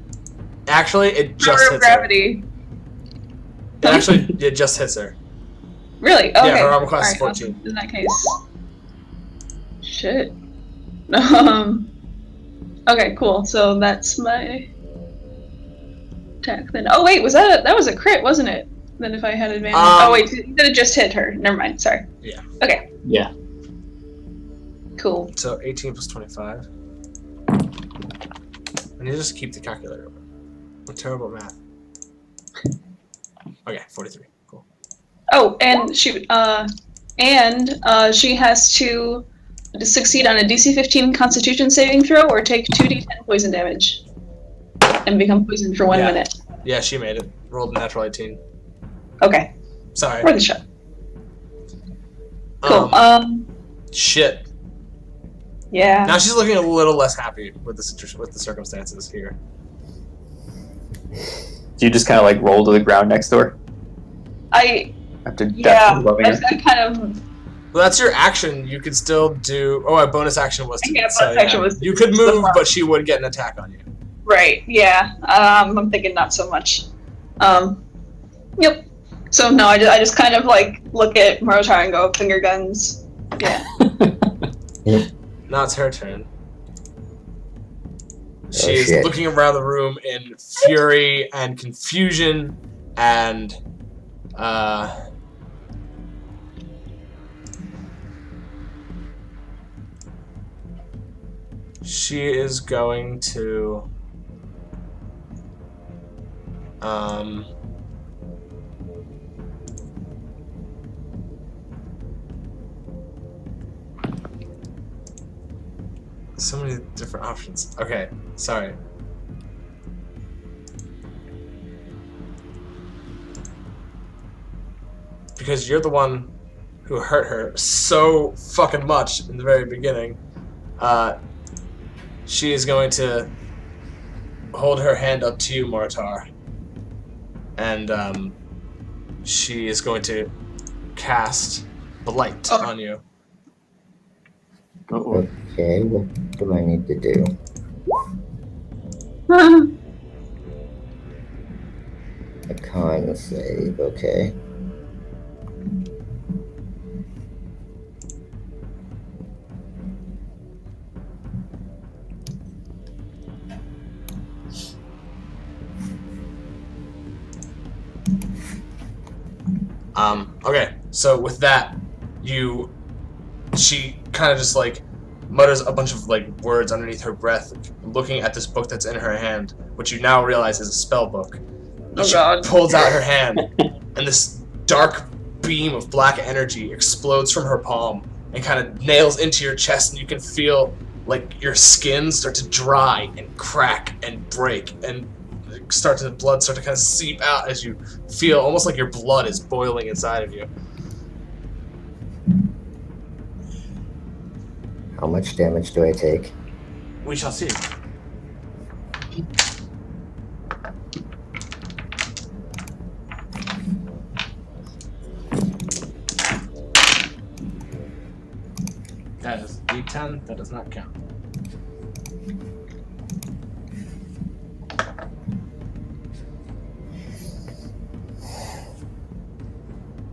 Actually, it just power of hits her. gravity. It just hits her. Really? Okay. Yeah, her armor class is Alright, 14. awesome. In that case. Shit. Okay, cool. So that's my attack then. Oh wait, that was a crit, wasn't it? Then if I had advantage. Oh wait, you said it just hit her. Never mind. Sorry. Yeah. Okay. Yeah. Cool. So 18 plus 25. I need to just keep the calculator open. I'm terrible at math. Okay, 43. Cool. Oh, and shoot. She has to succeed on a DC 15 Constitution saving throw or take 2d10 poison damage and become poisoned for 1 minute. Yeah, she made it. Rolled a natural 18. Okay. Sorry. Worth a shot. Cool. Shit. Yeah. Now she's looking a little less happy with the circumstances here. Do you just kind of like roll to the ground next door after death Yeah. from above her? I kind of. Well, that's your action. You could still do. Oh, a bonus action was to. Yeah, bonus action was. You could move, but she would get an attack on you. Right. Yeah. I'm thinking not so much. Yep. So no, I just kind of like look at Morotar and go finger guns. Yeah. Now it's her turn. She's shit. looking around the room in fury and confusion, and she is going to so many different options. Okay, sorry. Because you're the one who hurt her so fucking much in the very beginning, she is going to hold her hand up to you, Morotar. And she is going to cast Blight on you. Okay, what do I need to do? A con save, okay. Okay, so with that, she kind of just like mutters a bunch of like words underneath her breath, looking at this book that's in her hand, which you now realize is a spell book. And she pulls out her hand, and this dark beam of black energy explodes from her palm and kind of nails into your chest, and you can feel like your skin start to dry and crack and break, and blood start to kind of seep out as you feel almost like your blood is boiling inside of you. How much damage do I take? We shall see. That is D10. That does not count.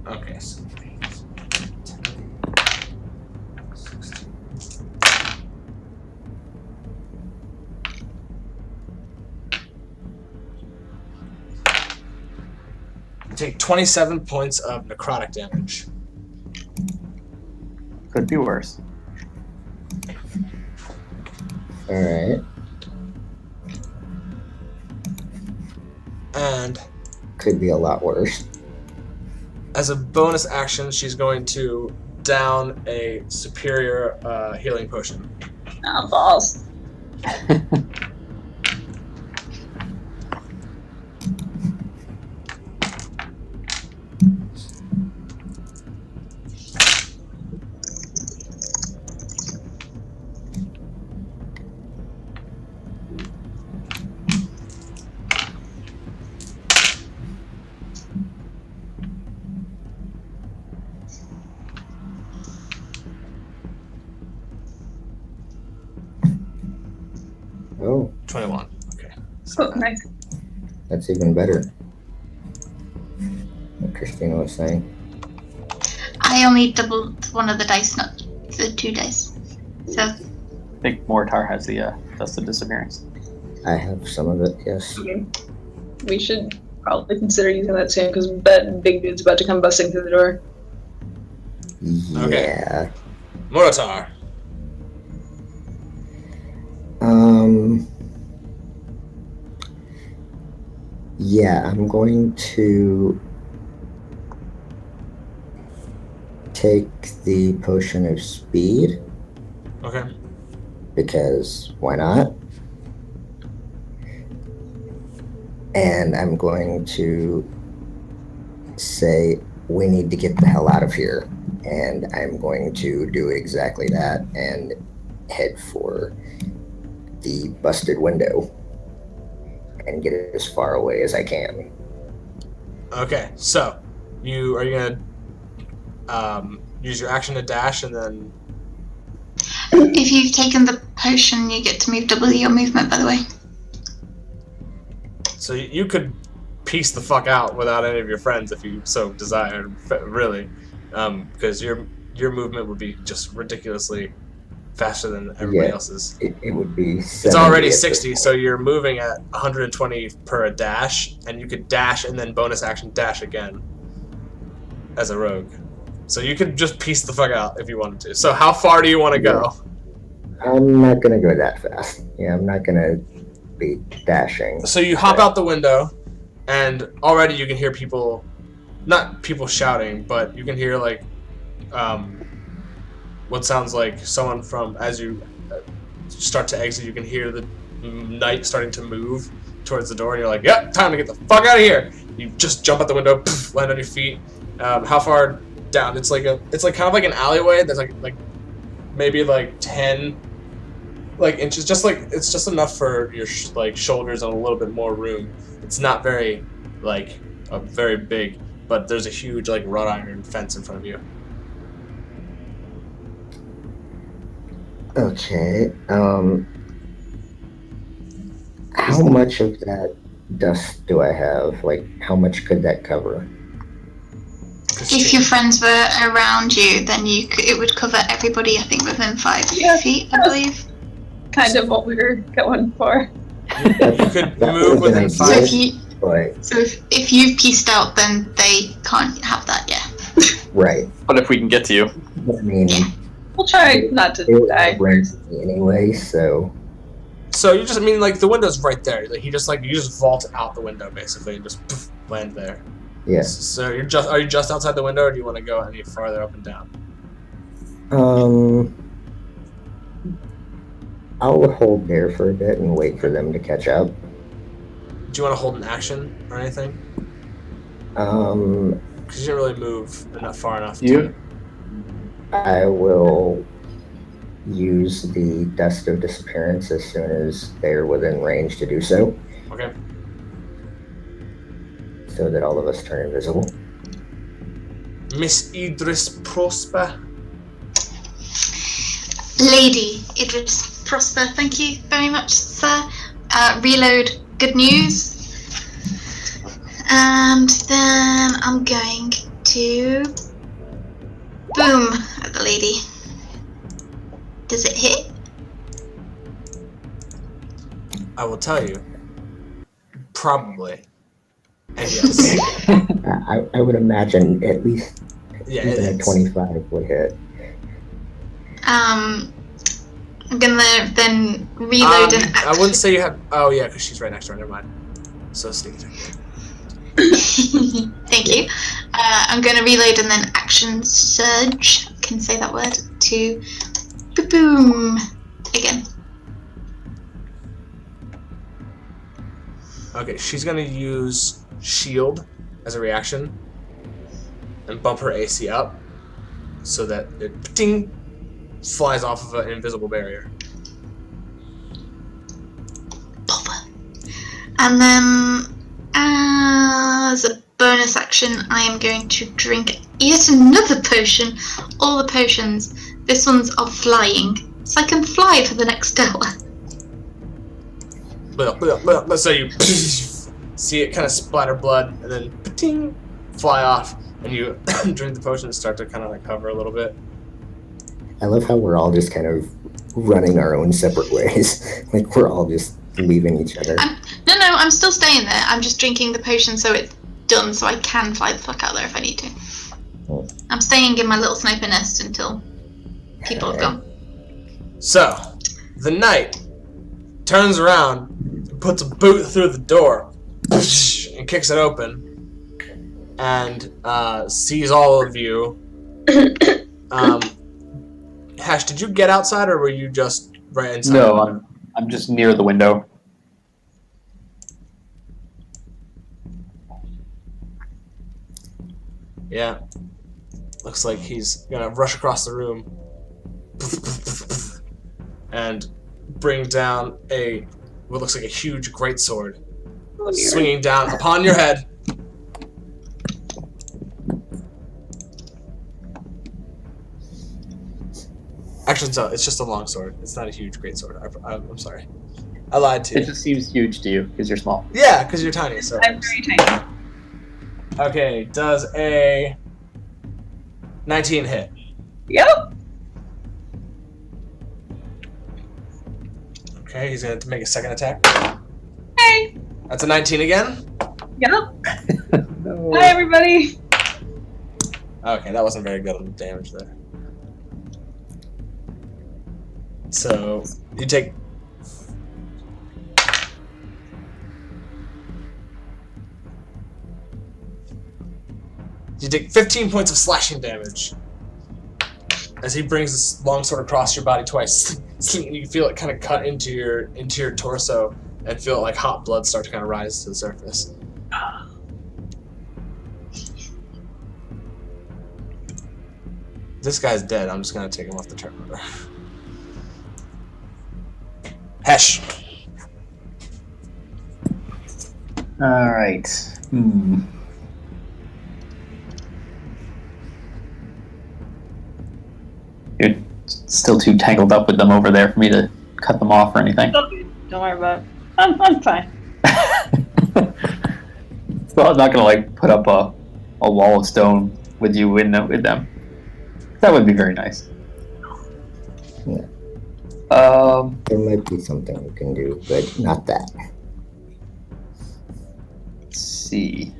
Okay, so 8, 10, 16. take 27 points of necrotic damage. Could be worse. Alright. And Could be a lot worse. as a bonus action, she's going to down a superior healing potion. Oh, balls. Oh, 21. Okay. Oh, nice. that's even better. What Christina was saying. I only doubled one of the dice, not the 2 dice. So, I think Mortar has the Dust of Disappearance. I have some of it, yes. Okay. We should probably consider using that soon because that big dude's about to come busting through the door. Yeah. Morotar. Yeah, I'm going to take the potion of speed Okay. because why not? And I'm going to say we need to get the hell out of here. And I'm going to do exactly that and head for the busted window and get it as far away as I can. Okay. So, are you gonna use your action to dash and then? if you've taken the potion, you get to move double your movement, by the way. So you could piece the fuck out without any of your friends if you so desired, really, because your movement would be just ridiculously faster than everybody Yeah. else's. It would be 70 It's already at this 60, point. so you're moving at 120 per a dash, and you could dash and then bonus action dash again as a rogue. So you could just piece the fuck out if you wanted to. So how far do you want to go? I'm not gonna go that fast. Yeah, I'm not gonna be dashing. So you hop out the window, and already you can hear people, not people shouting, but you can hear like what sounds like someone from, as you start to exit, you can hear the knight starting to move towards the door, and you're like, yep, time to get the fuck out of here. You just jump out the window, poof, land on your feet. How far down? It's like kind of like an alleyway. There's like maybe like 10 inches, just like it's just enough for your shoulders and a little bit more room. It's not very very big, but there's a huge wrought iron fence in front of you. Okay. How much of that dust do I have? Like, how much could that cover? If your friends were around you, then it would cover everybody, I think, within 5 Yeah. feet, I believe. Kind of what we were going for. You could That move would've been within So ideal. 5. But if you've pieced out, then they can't have that, yeah. right. But if we can get to you, I mean, We'll try not to it would die have range first. me anyway. So So you just, the window's right there. You just vault out the window basically and just poof, land there. yeah. So are you just outside the window, or do you want to go any farther up and down? I'll hold there for a bit and wait for them to catch up. Do you want to hold an action or anything? Um, Because you didn't really move enough far enough. You- I will use the Dust of Disappearance as soon as they're within range to do so, Okay. so that all of us turn invisible. Miss Idris Prosper. Lady Idris Prosper, thank you very much, sir. Reload, good news. And then I'm going to boom at the lady. Does it hit? I will tell you. Probably. And yes. I would imagine at least Yeah, it even a hits. 25 would hit. I'm gonna then reload an action. I wouldn't say you have... Oh, yeah, because she's right next to her. Never mind. So sneaky. Thank you. I'm gonna reload and then action surge. Can say that word to boom again. Okay, she's going to use shield as a reaction and bump her AC up so that it ding, flies off of an invisible barrier. Bother. And then, as a bonus action, I am going to drink yet another potion. All the potions. This one's of flying, so I can fly for the next hour. So you see it kind of splatter blood and then ding, fly off, and you drink the potion and start to kind of like hover a little bit. I love how we're all just kind of running our own separate ways. Like we're all just leaving each other. No, I'm still staying there. I'm just drinking the potion so it's done, so I can fly the fuck out there if I need to. Oh. I'm staying in my little sniper nest until people have gone. So, the knight turns around, puts a boot through the door, and kicks it open, and sees all of you. Hash, did you get outside, or were you just right inside? No, I'm just near the window. Yeah. Looks like he's gonna rush across the room and bring down what looks like a huge greatsword, swinging down upon your head. Actually, no, it's just a long sword. It's not a huge greatsword. I'm sorry. I lied to you. It just seems huge to you because you're small. Yeah, because you're tiny. So. I'm very tiny. Okay, does a 19 hit? Yep. Okay, he's going to make a second attack. Hey. That's a 19 again? Yep. No. Hi, everybody. Okay, that wasn't very good on the damage there. So, you take... You take 15 points of slashing damage as he brings this long sword across your body twice. You can feel it kind of cut into your torso and feel like hot blood start to kind of rise to the surface. This guy's dead. I'm just gonna take him off the turn order. Hesh. All right. You're still too tangled up with them over there for me to cut them off or anything. Don't worry about it. I'm fine. Well, I'm not gonna like put up a wall of stone with you with them. That would be very nice. Yeah. There might be something we can do, but not that. Let's see.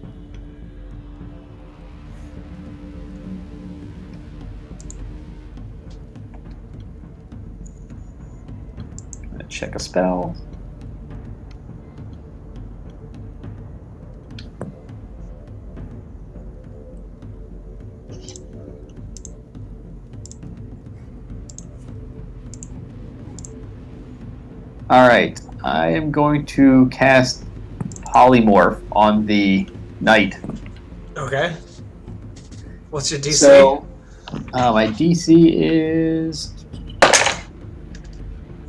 Gonna check a spell. Alright, I am going to cast Polymorph on the knight. Okay. What's your DC? So, my DC is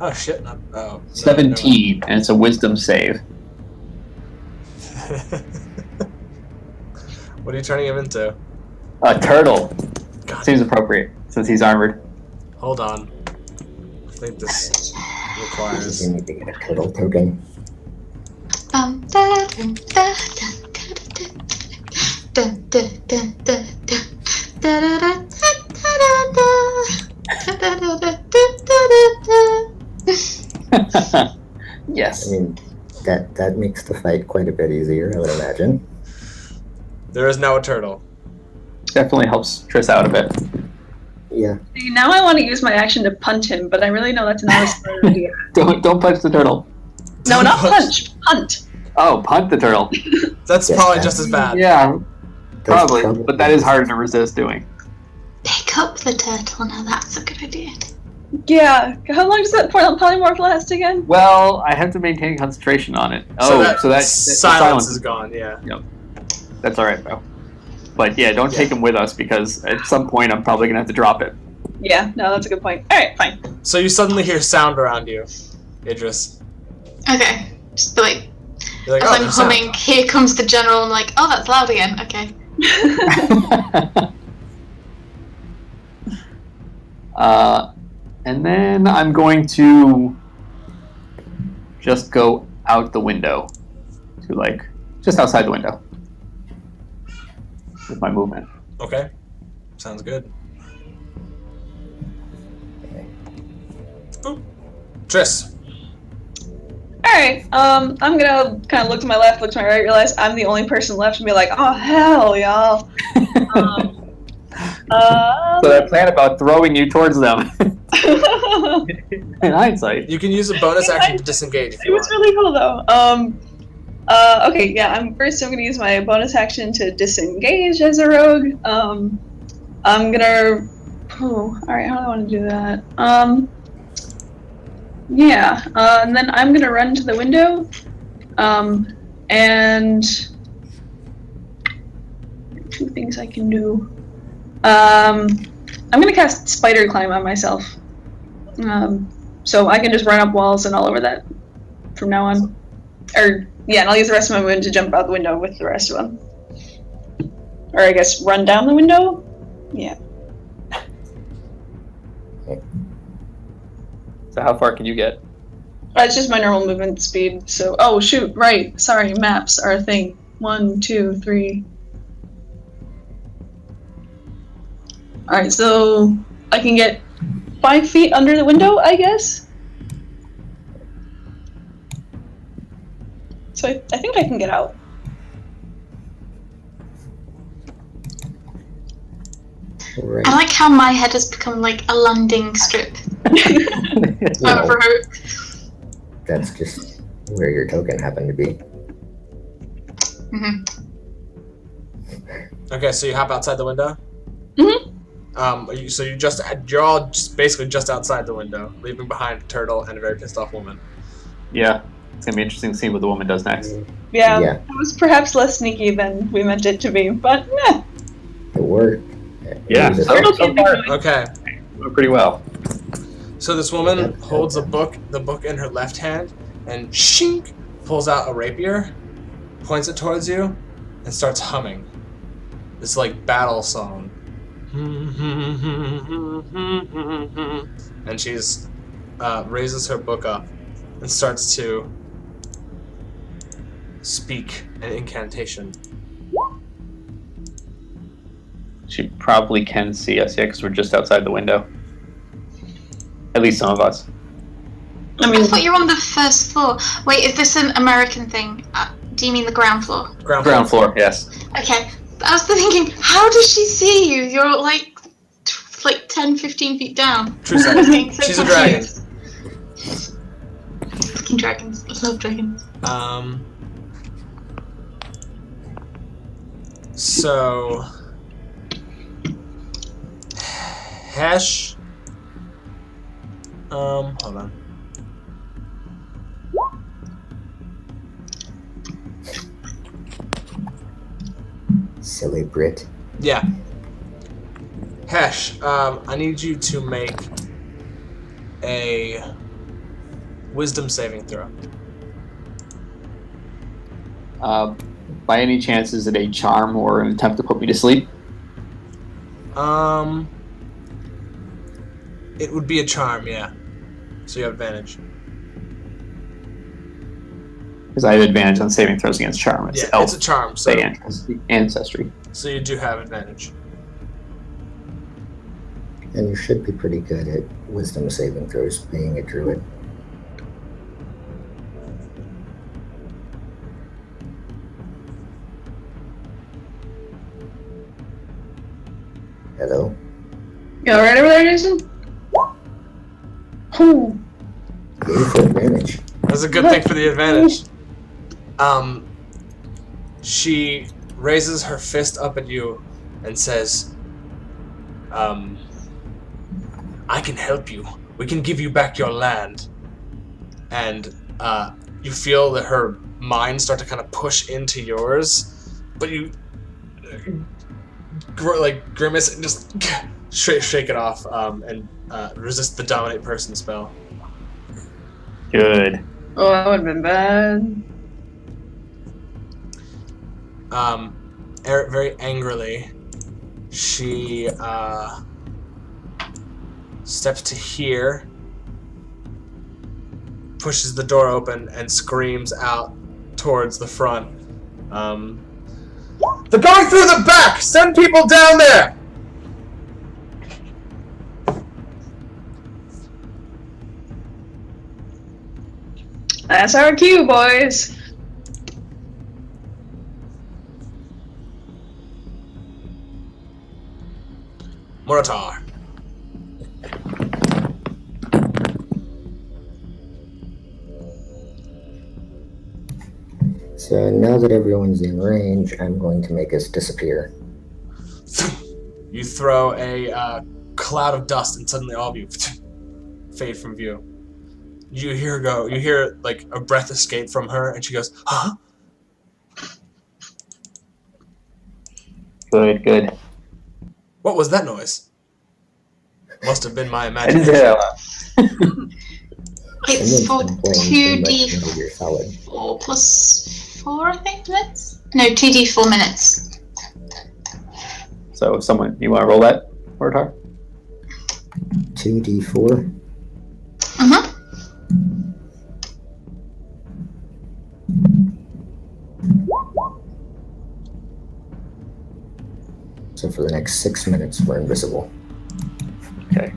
Oh shit! 17, and it's a Wisdom save. What are you turning him into? A turtle. God. Seems appropriate since he's armored. Hold on. I think this requires. You need to get a turtle token. Yes. I mean, that makes the fight quite a bit easier, I would imagine. There is now a turtle. Definitely helps Triss out a bit. Yeah. See, now I want to use my action to punch him, but I really know that's not a smart idea. Don't punch the turtle. No, not punch. Punt. Oh, punt the turtle. That's Yes, probably that- just as bad. Yeah, That's probably. But that is harder to resist doing. Pick up the turtle. Now that's a good idea. Yeah. How long does that polymorph last again? Well, I have to maintain concentration on it. So So that silence is gone, yeah. That's all right, bro. But yeah, don't take him with us because at some point I'm probably gonna have to drop it. Yeah. No, that's a good point. All right, fine. So you suddenly hear sound around you, Idris. Okay. Just like, You're like, as oh, I'm there's sound. humming, here comes the general. I'm like, oh, that's loud again. Okay. And then I'm going to just go out the window to like just outside the window with my movement. Okay. Sounds good. Boop. Triss. Alright, I'm gonna kind of look to my left, look to my right, realize I'm the only person left and be like, oh, hell, y'all. So I plan about throwing you towards them. In hindsight. You can use a bonus action to disengage if It you was want. really cool, though. Okay, yeah, I'm gonna use my bonus action to disengage as a rogue. I'm gonna... Oh, alright, how do I want to do that? Yeah, and then I'm gonna run to the window, and... Two things I can do. I'm gonna cast Spider Climb on myself. So I can just run up walls and all over that from now on. Or, yeah, and I'll use the rest of my movement to jump out the window with the rest of them. Or I guess run down the window? Yeah. So how far can you get? It's just my normal movement speed, so... Oh, shoot, right. Sorry, maps are a thing. 1, 2, 3... Alright, so I can get 5 feet under the window, I guess? So I think I can get out. Right. I like how my head has become like a landing strip. Well, Over her. that's just where your token happened to be. Mhm. Okay, so you hop outside the window? Mhm. You're all just basically just outside the window, leaving behind a turtle and a very pissed off woman. Yeah. It's gonna be interesting to see what the woman does next. Yeah, Yeah. it was perhaps less sneaky than we meant it to be, but meh. It worked. Yeah, It was a- so- Turtle can be good. Okay, Doing pretty well. so this woman holds the book in her left hand, and shink, pulls out a rapier, points it towards you, and starts humming. This like battle song. And she's raises her book up and starts to speak an incantation. She probably can see us, yeah, because we're just outside the window. At least some of us. I I mean, thought you were on the first floor. Wait, is this an American thing? Do you mean the ground floor? Ground floor, yes. Okay. I was thinking, how does she see you? You're like 10, 15 feet down. True I was getting so She's a dragon. confused. Fucking dragons. I love dragons. So Hesh. Hold on. Silly Brit. Yeah. Hesh, I need you to make a wisdom saving throw. By any chance, is it a charm or an attempt to put me to sleep? It would be a charm, yeah. So you have advantage. Because I have advantage on saving throws against charm. It's Yeah, elf. it's a charm, so Say ancestry. so you do have advantage. And you should be pretty good at wisdom saving throws, being a druid. Hello? You alright over there, Jason? Ooh. Beautiful advantage. That's a good thing for the advantage. She raises her fist up at you and says, I can help you. We can give you back your land. And you feel that her mind start to kind of push into yours, but you grimace and just shake it off and resist the dominate person spell. Good. Oh, that would have been bad. Very angrily, she steps to here, pushes the door open, and screams out towards the front. They're going through the back! Send people down there! That's our cue, boys. Muratar. So now that everyone's in range, I'm going to make us disappear. You throw a cloud of dust, and suddenly all of you fade from view. You hear like a breath escape from her, and she goes, "Huh?" Good. What was that noise? Must have been my I didn't imagination. say that loud. It's for Someone's been playing too much 2d4 Metal Gear Solid. plus 4, I think, minutes? No, 2d4 minutes. So, you want to roll that, Murtar? 2d4. Mm-hmm. So for the next 6 minutes, we're invisible. Okay.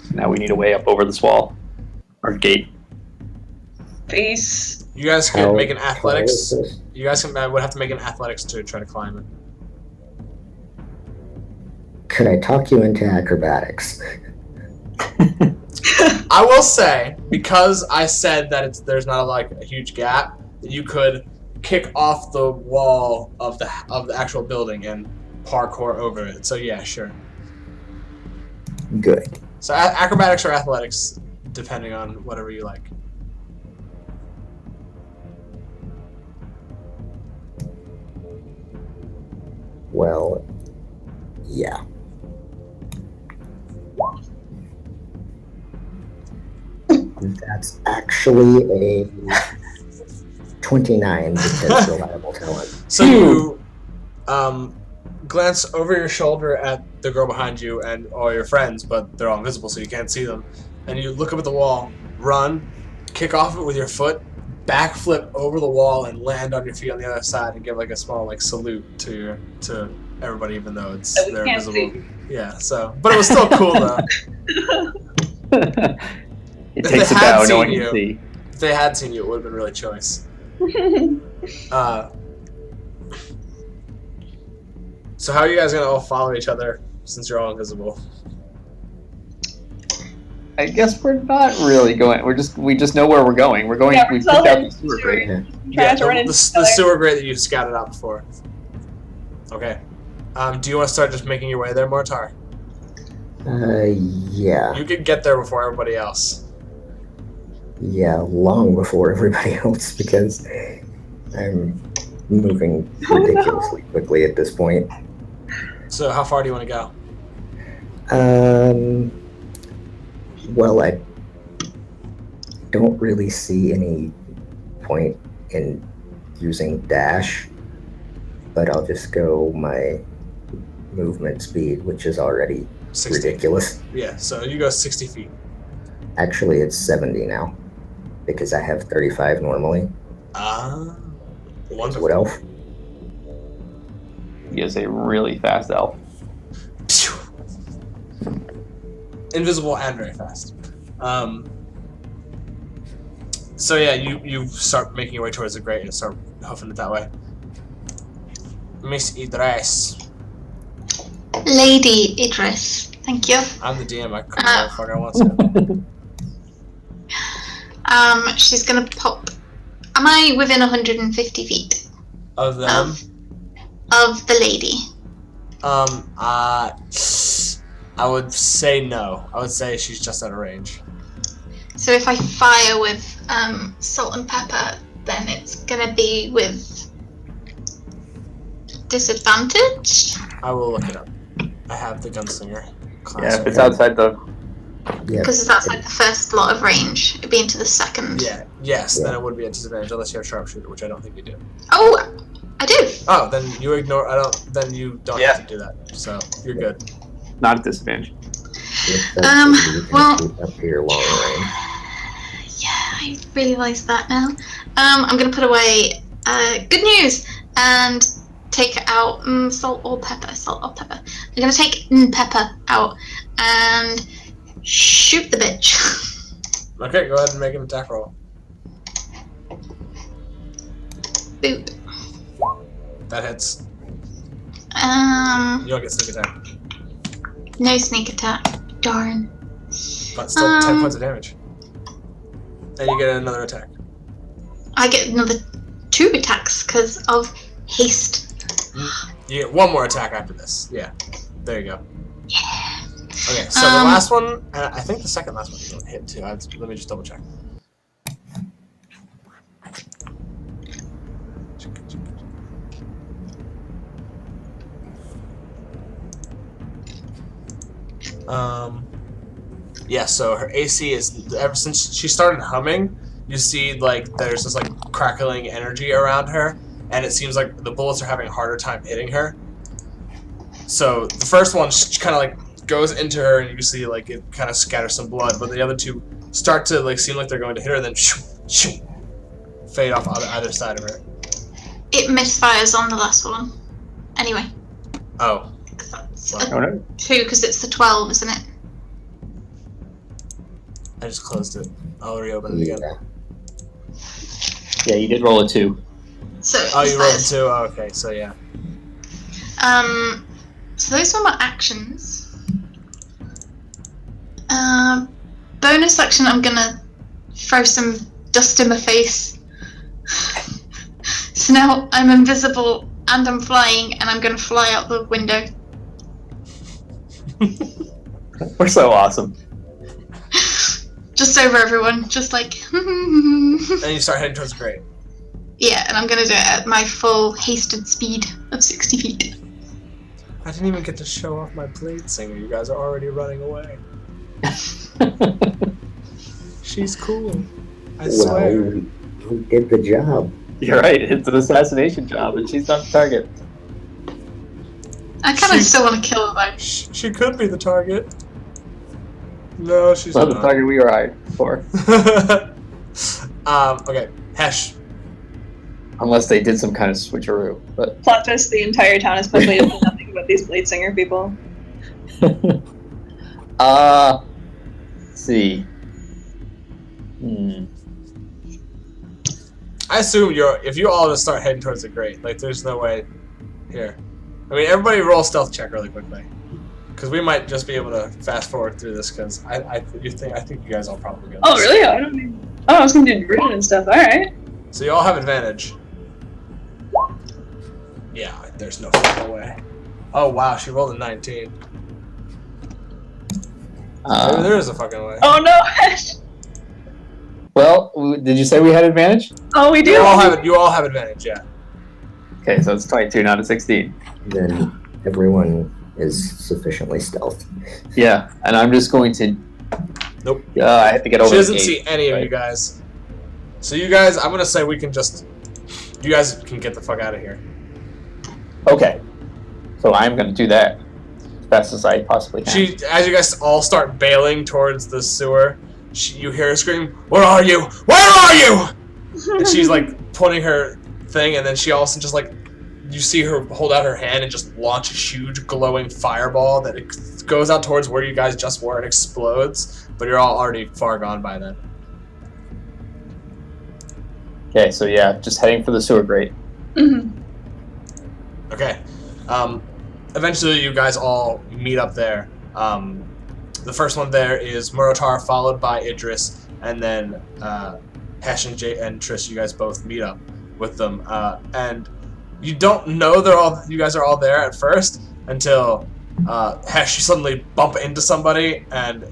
So now we need a way up over this wall. Or gate. Peace. You guys could How make an tall athletics. is this? You guys would have to make an athletics to try to climb it. Could I talk you into acrobatics? I will say, because I said that there's not like a huge gap, that you could kick off the wall of the actual building and parkour over it. So yeah, sure. Good. So acrobatics or athletics, depending on whatever you like. Well, yeah. That's actually a 29 because reliable talent. So you glance over your shoulder at the girl behind you and all your friends, but they're all invisible, so you can't see them. And you look up at the wall, run, kick off it with your foot, backflip over the wall, and land on your feet on the other side, and give like a small like salute to everybody, even though they're can't invisible. see. Yeah. So, but it was still cool though. It If takes they a had bow, no seen one you- can see. If they had seen you, it would have been really choice. So how are you guys gonna all follow each other since you're all invisible? I guess we're not really going. We just know where we're going. We're going. Yeah, we we're picked out telling the sewer you. grate. Trying to run the into each the other. sewer grate that you scouted out before. Okay. Do you want to start just making your way there, Mortar? Yeah. You could get there before everybody else. Yeah, long before everybody else because I'm moving ridiculously quickly at this point. So how far do you want to go? Well, I don't really see any point in using dash, but I'll just go my movement speed, which is already 60. ridiculous. Yeah, so you go 60 feet. Actually, it's 70 now because I have 35 normally. Wonderful. What elf? He is a really fast elf. Invisible and very fast. So yeah, you start making your way towards the grate and start hoofing it that way. Miss Idris. Lady Idris. Thank you. I'm the DM. I can call whatever the fuck I want to. She's gonna pop. Am I within 150 feet Of them? of the lady? I would say no. I would say she's just out of range. So if I fire with salt and pepper, then it's gonna be with disadvantage? I will look it up. I have the gunslinger class. Yeah, if it's outside the... Yeah. Because it's outside the first lot of range. It'd be into the second. Yeah, yes, Yeah. then it would be a disadvantage unless you have sharpshooter, which I don't think you do. Oh, I do. Oh, then you ignore. Then you don't Yeah. have to do that. So you're good. Not at disadvantage. Well- Up here long range. Yeah, I realize that now. I'm gonna put away good news and take out salt or pepper. Salt or pepper. I'm gonna take pepper out and shoot the bitch. Okay, go ahead and make an attack roll. Boop. That hits. Um, You don't get sneak attack, no sneak attack. Darn. but still 10 points of damage. And you get another attack. I get another 2 attacks because of haste. You get one more attack after this. Yeah, there you go. Yeah. Okay, so the last one, and I think the second last one hit too. Let me just double check. Yeah, so her AC is, ever since she started humming, you see like there's this like crackling energy around her, and it seems like the bullets are having a harder time hitting her. So the first one kind of like goes into her, and you see like it kind of scatters some blood, but the other two start to like seem like they're going to hit her, and then shoo, shoo, fade off either side of her. It misfires on the last one. Anyway. Oh. 'Cause that's Wow. a Oh, no. 2 because it's the 12, isn't it? I just closed it. I'll reopen it again. Yeah. Yeah, you did roll a 2. So it Oh, you rolled misfires. 2? Oh, okay, so yeah. So those were my actions. Bonus action, I'm gonna throw some dust in my face. So now I'm invisible and I'm flying, and I'm gonna fly out the window. We're so awesome. Just over everyone, just like. And you start heading towards the grate. Yeah, and I'm gonna do it at my full hasted speed of 60 feet. I didn't even get to show off my blade singer. You guys are already running away. She's cool. I swear. Well, we did the job. You're right, it's an assassination job, and she's not the target. I kind of still want to kill her though. She could be the target. No, she's Not not. the target we were eyeing for. Okay, Hesh. Unless they did some kind of switcheroo. But Plot twist: the entire town is populated with nothing but these blade singer people. let's see. I assume if you all just start heading towards the grate, like there's no way here. I mean, everybody roll a stealth check really quickly, because we might just be able to fast forward through this. Because I think you guys all probably good. Oh really? I don't even. Oh, I was gonna do grid and stuff. All right. So you all have advantage. Yeah, there's no fucking way. Oh wow, she rolled a 19. Maybe there is a fucking way. Oh no, Hesh. Well, did you say we had advantage? Oh, we do. You all have advantage, yeah. Okay, so it's 22, not a 16. Then everyone is sufficiently stealth. Yeah, and I'm just going to... Nope. I have to get over She doesn't the gate, see any of right? you guys. So you guys, I'm gonna say we can just. You guys can get the fuck out of here. Okay. So I'm going to do that as fast as I possibly can. As you guys all start bailing towards the sewer, you hear her scream, "Where are you? Where are you?" And she's like pointing her thing, and then she also just like, you see her hold out her hand and just launch a huge glowing fireball that it goes out towards where you guys just were and explodes, but you're all already far gone by then. Okay, so yeah, just heading for the sewer grate. Mhm. Okay. eventually you guys all meet up there. The first one there is Murotar, followed by Idris, and then Hesh and Triss. You guys both meet up with them, and you don't know you guys are all there at first until Hesh, you suddenly bump into somebody and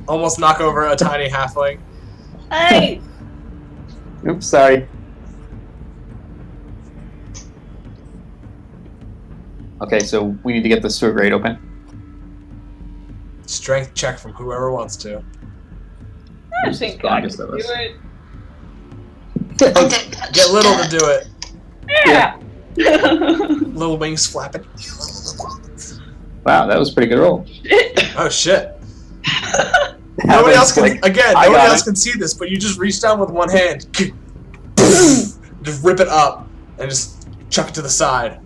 almost knock over a tiny halfling. Hey! Oops, sorry. Okay, so we need to get the sewer grate open. Strength check from whoever wants to. I think I can Strongest of do us. it. I don't touch Get Little to dirt. do it. Yeah! Little wings flapping. Wow, that was a pretty good roll. Oh shit. Nobody else can see this, but you just reach down with one hand, just rip it up, and just chuck it to the side.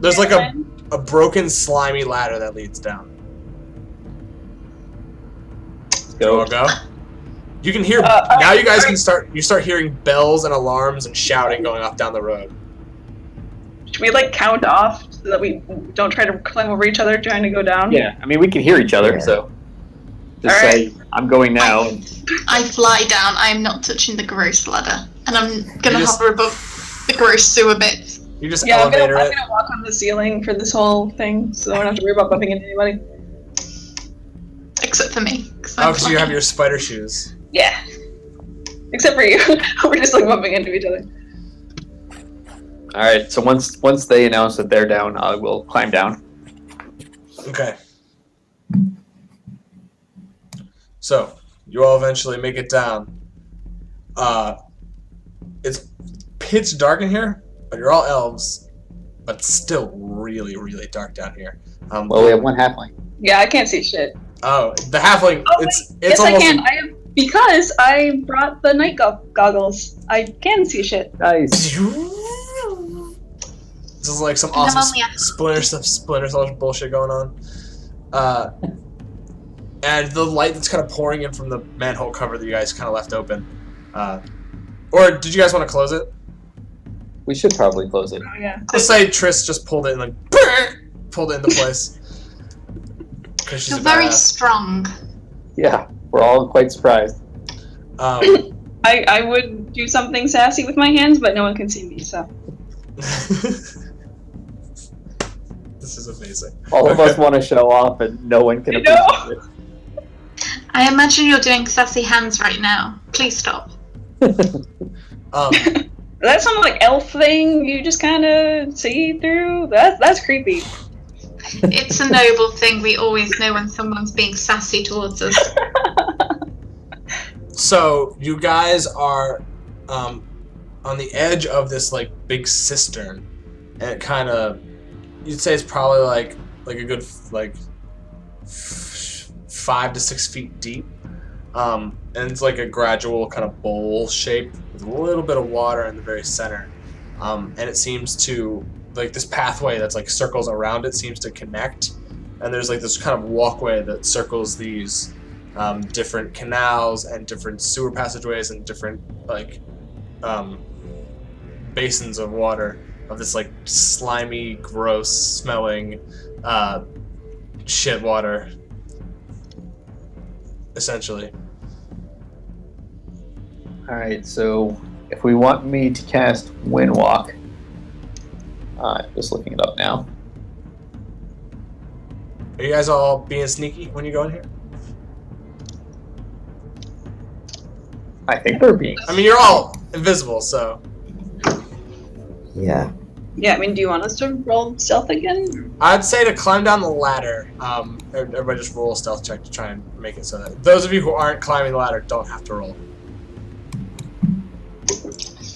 There's like a broken slimy ladder that leads down. Go. Go. You can hear now. You guys can start hearing bells and alarms and shouting going off down the road. Should we like count off so that we don't try to climb over each other trying to go down? Yeah, I mean, we can hear each other, Yeah. so just All say, I'm going now. I fly down. I am not touching the gross ladder, and I'm gonna You just- hover above the gross sewer bits. You just Yeah, I'm elevator gonna it. walk on the ceiling for this whole thing, so I don't have to worry about bumping into anybody. Except for me. Oh, because you have your spider shoes. Yeah. Except for you. We're just like bumping into each other. All right, so once they announce that they're down, I will climb down. Okay. So you all eventually make it down. It's pitch dark in here, but you're all elves, but it's still really, really dark down here. Well, we have one halfling. Yeah, I can't see shit. Oh, the halfling. Oh, it's yes, almost. I can. Because I brought the night goggles. I can see shit. Nice. This is like some And I'm awesome only at- Splinter Cell bullshit going on. And the light that's kind of pouring in from the manhole cover that you guys kind of left open. Or did you guys want to close it? We should probably close it. Oh yeah. Let's say Triss just pulled it and like pulled it into place. 'Cause she's You're a very badass. strong. Yeah, we're all quite surprised. I would do something sassy with my hands, but no one can see me, so. This is amazing. All of us want to show off, and no one can I know. appreciate it. I imagine you're doing sassy hands right now. Please stop. That's some like elf thing you just kind of see through. That's creepy. It's a noble thing. We always know when someone's being sassy towards us. So you guys are on the edge of this like big cistern, and it kind of, you'd say it's probably like a good like 5 to 6 feet deep, and it's like a gradual kind of bowl shape with a little bit of water in the very center, and it seems to, like, this pathway that's like circles around it seems to connect, and there's like this kind of walkway that circles these different canals and different sewer passageways and different like basins of water of this like slimy, gross smelling shit water, essentially. All right, so if we want me to cast Windwalk, just looking it up now. Are you guys all being sneaky when you go in here? I think we're being. I mean, you're all invisible, so Yeah. Yeah, I mean, do you want us to roll stealth again? I'd say to climb down the ladder. Everybody just roll a stealth check to try and make it so that those of you who aren't climbing the ladder don't have to roll.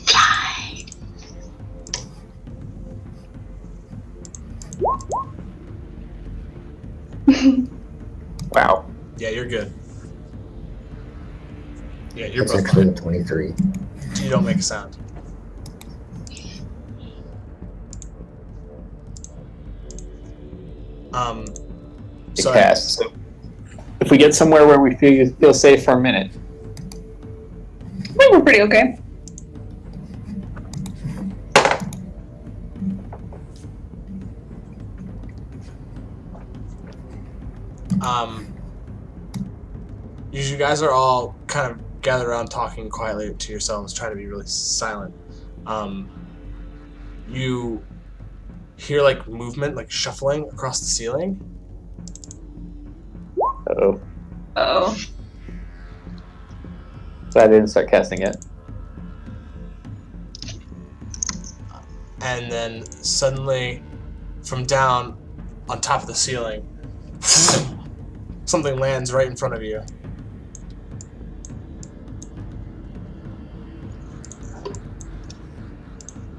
Fly. Wow. Yeah, you're good. Yeah, you're It's both actually fine. a 23. You don't make a sound. To So cast. So if we get somewhere where we feel safe for a minute, I think we're pretty okay. You guys are all kind of gathered around talking quietly to yourselves, trying to be really silent. You hear like movement, like shuffling across the ceiling. Uh-oh. Oh. So I didn't start casting yet. And then suddenly, from down on top of the ceiling, something lands right in front of you.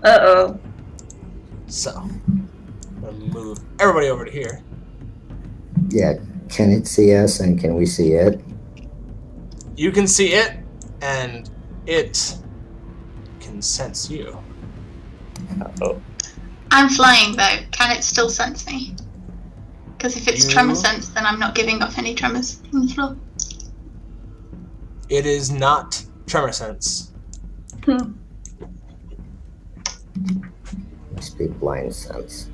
Uh-oh. So, I'm gonna move everybody over to here. Yeah, can it see us and can we see it? You can see it, and it can sense you. Uh-oh. I'm flying though. Can it still sense me? Because if it's You- tremor sense, then I'm not giving off any tremors from the floor. It is not tremor sense. Must be blind sense.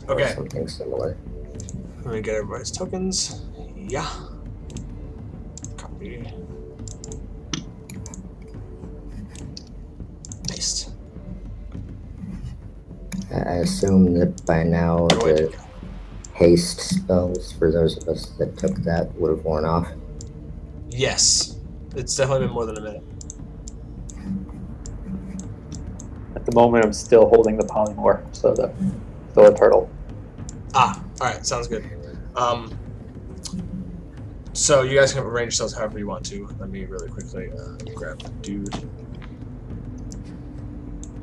Or Okay, something similar. let me get everybody's tokens. Yeah. Copy. Paste. I assume that by now Go ahead. the haste spells, for those of us that took that, would have worn off. Yes. It's definitely been more than a minute. At the moment, I'm still holding the polymorph, so still a turtle. Ah, alright, sounds good. So you guys can arrange yourselves however you want to. Let me really quickly grab the dude.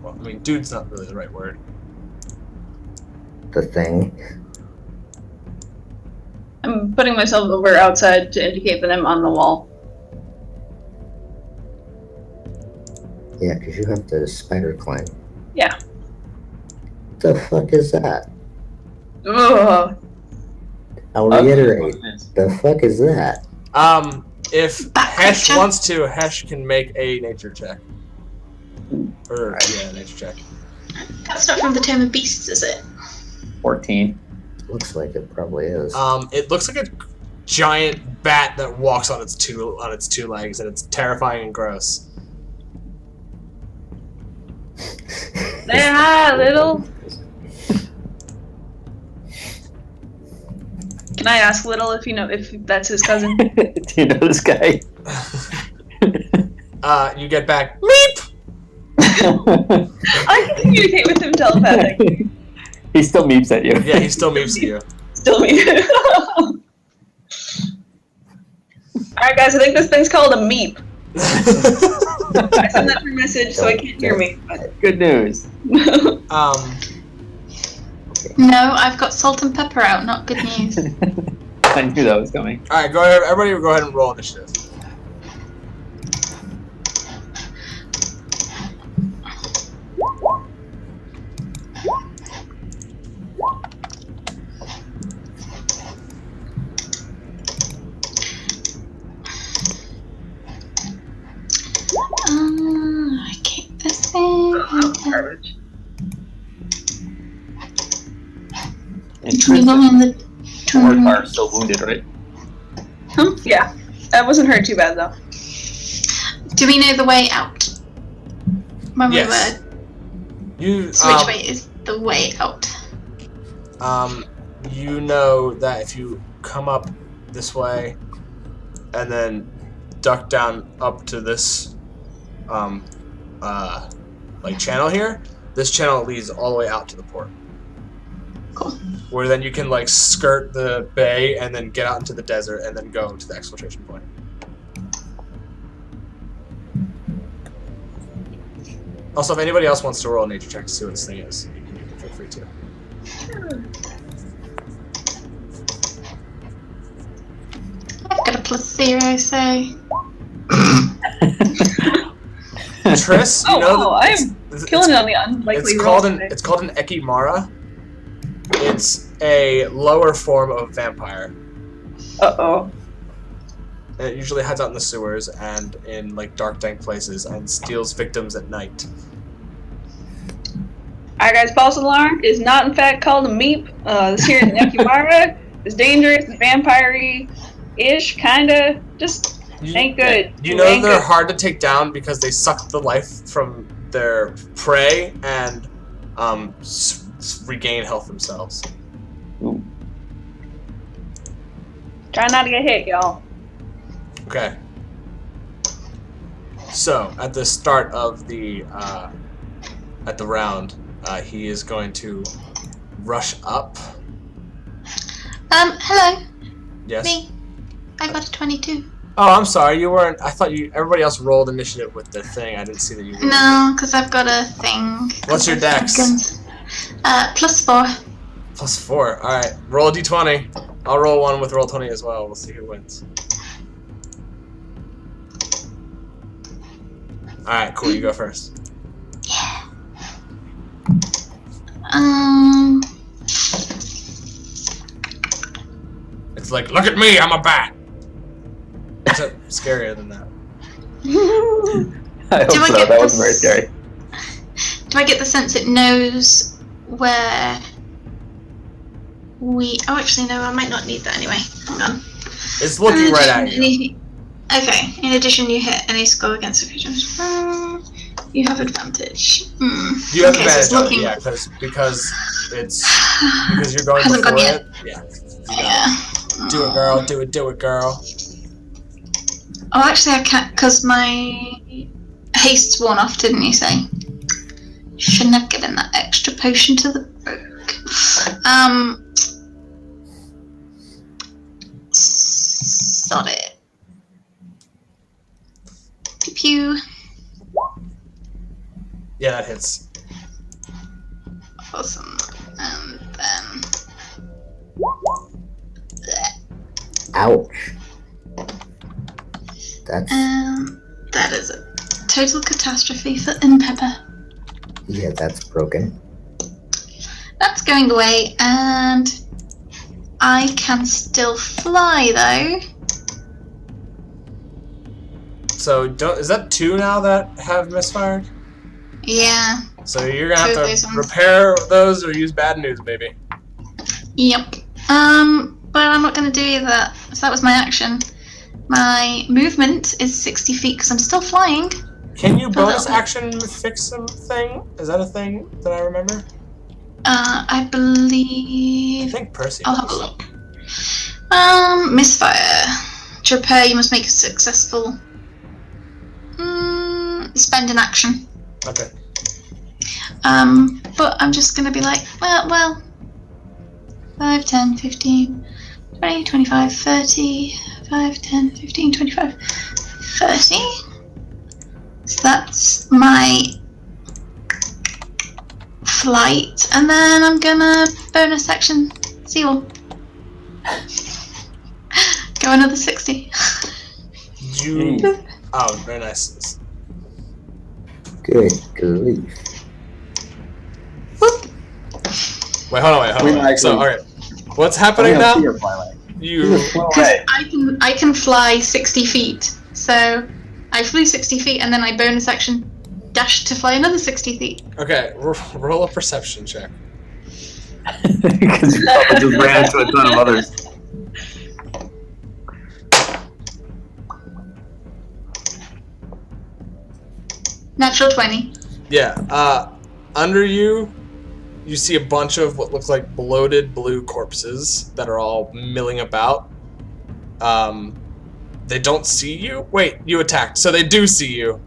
Well, I mean, dude's not really the right word. The thing. I'm putting myself over outside to indicate that I'm on the wall. Yeah, because you have to spider climb. Yeah. The fuck is that? Ugh. I'll reiterate. The fuck is that? If Back Hesh picture. wants to, Hesh can make a nature check. Or, yeah, nature check. That's not from the Tome of Beasts, is it? 14. Looks like it probably is. It looks like a giant bat that walks on its two legs, and it's terrifying and gross. Say hi, little. Can I ask Little if you know if that's his cousin? Do you know this guy? You get back, meep! I can communicate with him telepathically. He still meeps at you. Yeah, he still meeps at you. Still me. Alright guys, I think this thing's called a meep. I sent that through message so I can't hear me. Good news. No, I've got salt and pepper out, not good news. I knew that was coming. Alright, go ahead, everybody go ahead and roll initiative. I keep this in. Garbage. And Can you go Triss in the and Wharton are still wounded, right? Yeah. That wasn't hurt too bad though. Do we know the way out? When Yes. You, So which way is the way out? you know that if you come up this way and then duck down up to this like channel here, this channel leads all the way out to the port. Cool. Where then you can like skirt the bay and then get out into the desert and then go to the exfiltration point. Also, if anybody else wants to roll a nature check to see what this thing is, you can feel free to. I've got a +0, so Triss, you know wow, I'm killing it on the unlikely rolls today. it's called an Ekimara. It's a lower form of vampire. Uh-oh. And it usually hides out in the sewers and in like dark, dank places and steals victims at night. Alright guys, false alarm is not in fact called a meep. This here is Nekimara. It's dangerous, it's vampire-y-ish, kinda. Just ain't good. You know Ain't they're good. hard to take down because they suck the life from their prey and regain health themselves. Ooh. Try not to get hit, y'all. Okay. So at the start of the round, he is going to rush up. Hello. Yes. Me. I got a 22. Oh, I'm sorry. You weren't. I thought you. Everybody else rolled initiative with the thing. I didn't see that you. Rolled. No, because I've got a thing. What's your dex? +4. +4. All right. Roll a d20. I'll roll one with Roll20 as well. We'll see who wins. All right. Cool. You go first. Yeah. It's like, look at me. I'm a bat. Except scarier than that. I hope Do I so. get That was this- very scary. Do I get the sense it knows where we... Oh, actually, no, I might not need that anyway. Hang on. It's looking In right at addition, you. Okay, in addition, you hit any score against a creature. You have advantage. You have Okay, so it's advantage on it, looking- yeah, because you're going Hasn't gone before yet. it. Yeah. Yeah. Do it, girl. Do it, girl. Oh, actually, I can't, because my haste's worn off, didn't you say? Shouldn't have given that extra potion to the rogue. Sod it. Pew pew. Yeah, that hits. Awesome. And then... Ouch. That's that is a total catastrophe for Pepper. yeah, that's broken. That's going away, and I can still fly though. So is that 2 now that have misfired? Yeah. So you're gonna Two of have those to ones. repair those or use bad news, baby. Yep. But I'm not going to do either that. So that was my action. My movement is 60 feet because I'm still flying. Can you bonus little bit. action fix something? Is that a thing that I remember? I I believe. think Percy. I'll have a does. look. Misfire. To repair, you must make a successful. Spend an action. Okay. But I'm just gonna be like, well, 5, 10, 15, 20, 25, 30, 5, 10, 15, 25, 30. So that's my flight, and then I'm gonna bonus action seal. Go another 60. You. Oh, very nice. Good grief. Whoop. Wait, hold on. So, all right. What's happening now? You. Because I can fly 60 feet. So I flew 60 feet and then I bonus action dash to fly another 60 feet. Okay, roll a perception check. Because you probably just ran into a ton of others. Natural 20. Yeah. Under you see a bunch of what looks like bloated blue corpses that are all milling about. They don't see you. Wait, you attacked, so they do see you,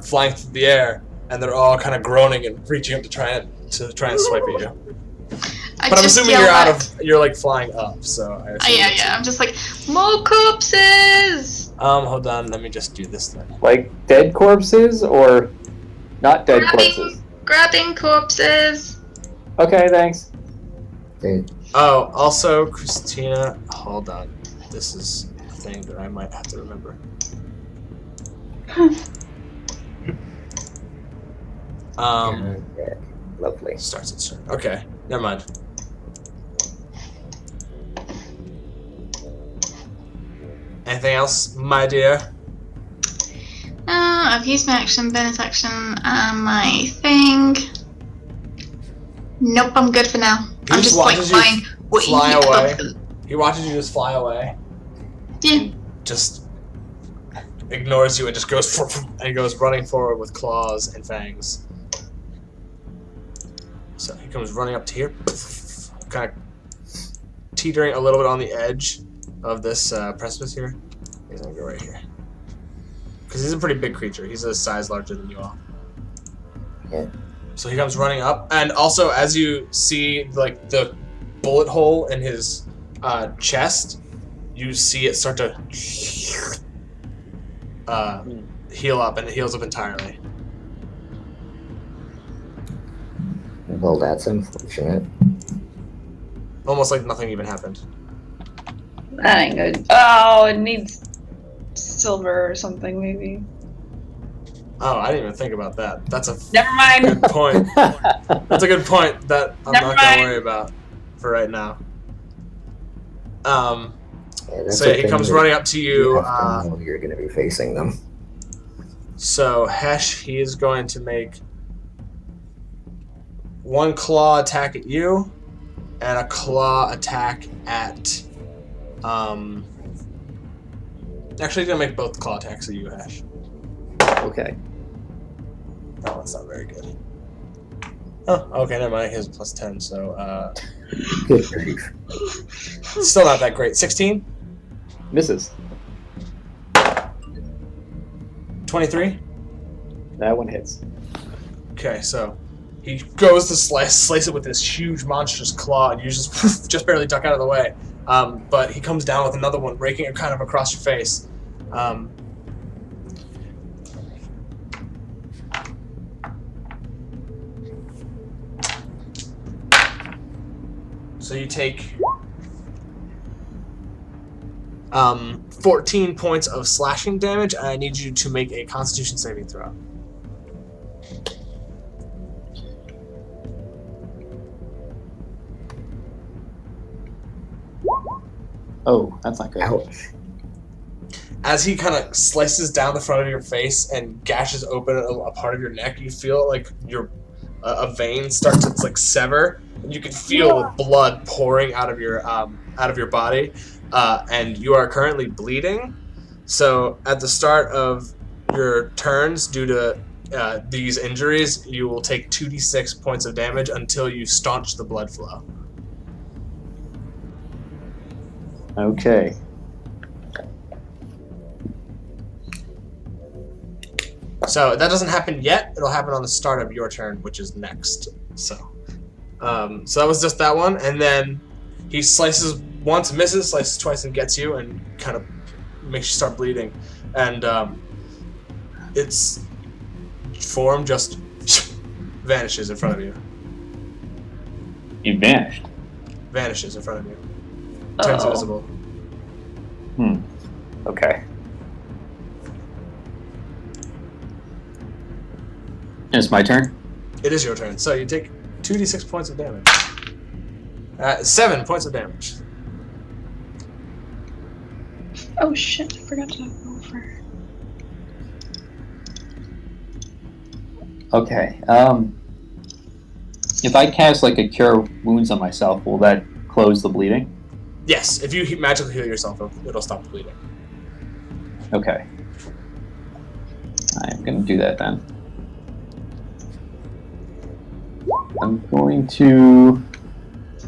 flying through the air, and they're all kind of groaning and reaching up to try and swipe at you. But I'm assuming you're like flying up, so I assume Yeah. I'm just like, more corpses! hold on, let me just do this then. Like dead corpses or not dead corpses? Grabbing corpses. Okay, thanks. They, Oh, also, Christina, hold on. This is a thing that I might have to remember. okay, lovely. Starts its turn. Okay, never mind. Anything else, my dear? I've used my action, bonus action, and my thing. Nope, I'm good for now. He I'm just just like watches you flying way fly above away. them. He watches you just fly away. Yeah. Just ignores you and just goes and he goes running forward with claws and fangs. So he comes running up to here, kind of teetering a little bit on the edge of this precipice here. He's gonna go right here because he's a pretty big creature. He's a size larger than you all. Yeah. So he comes running up, and also as you see like the bullet hole in his chest, you see it start to heal up, and it heals up entirely. Well, that's unfortunate. Almost like nothing even happened. That ain't good. Oh, it needs silver or something, maybe. Oh, I didn't even think about that. That's a Never mind. good point. That's a good point that I'm Never not gonna mind. worry about for right now. Yeah, that's So the he thing comes that running up to you. have to know you're going to be facing them. So Hesh, he is going to make one claw attack at you, and a claw attack at. Actually, he's gonna make both claw attacks at you, Hesh. Okay. That one's not very good. Oh, okay, never mind. He has a plus 10, so Good grief. still not that great. 16, Misses. 23. That one hits. Okay, so he goes to slice it with this huge monstrous claw, and you just barely duck out of the way. But he comes down with another one, raking it kind of across your face. So you take 14 points of slashing damage, and I need you to make a Constitution saving throw. Oh, that's not good. Ouch. As he kind of slices down the front of your face and gashes open a part of your neck, you feel like your a vein starts to like sever, and you can feel blood pouring out of your body, and you are currently bleeding. So at the start of your turns, due to these injuries, you will take 2d6 points of damage until you staunch the blood flow. Okay. So that doesn't happen yet. It'll happen on the start of your turn, which is next. So that was just that one, and then he slices once, misses, slices twice, and gets you, and kind of makes you start bleeding. And its form just vanishes in front of you. You vanished. Vanishes in front of you. Turns Uh-oh. invisible. Okay. It's my turn. It is your turn. So you take 2d6 points of damage. 7 points of damage. Oh shit, I forgot to roll for. Okay. If I cast like a cure wounds on myself, will that close the bleeding? Yes, if you magically heal yourself, it'll stop the bleeding. Okay. I'm gonna do that then. I'm going to.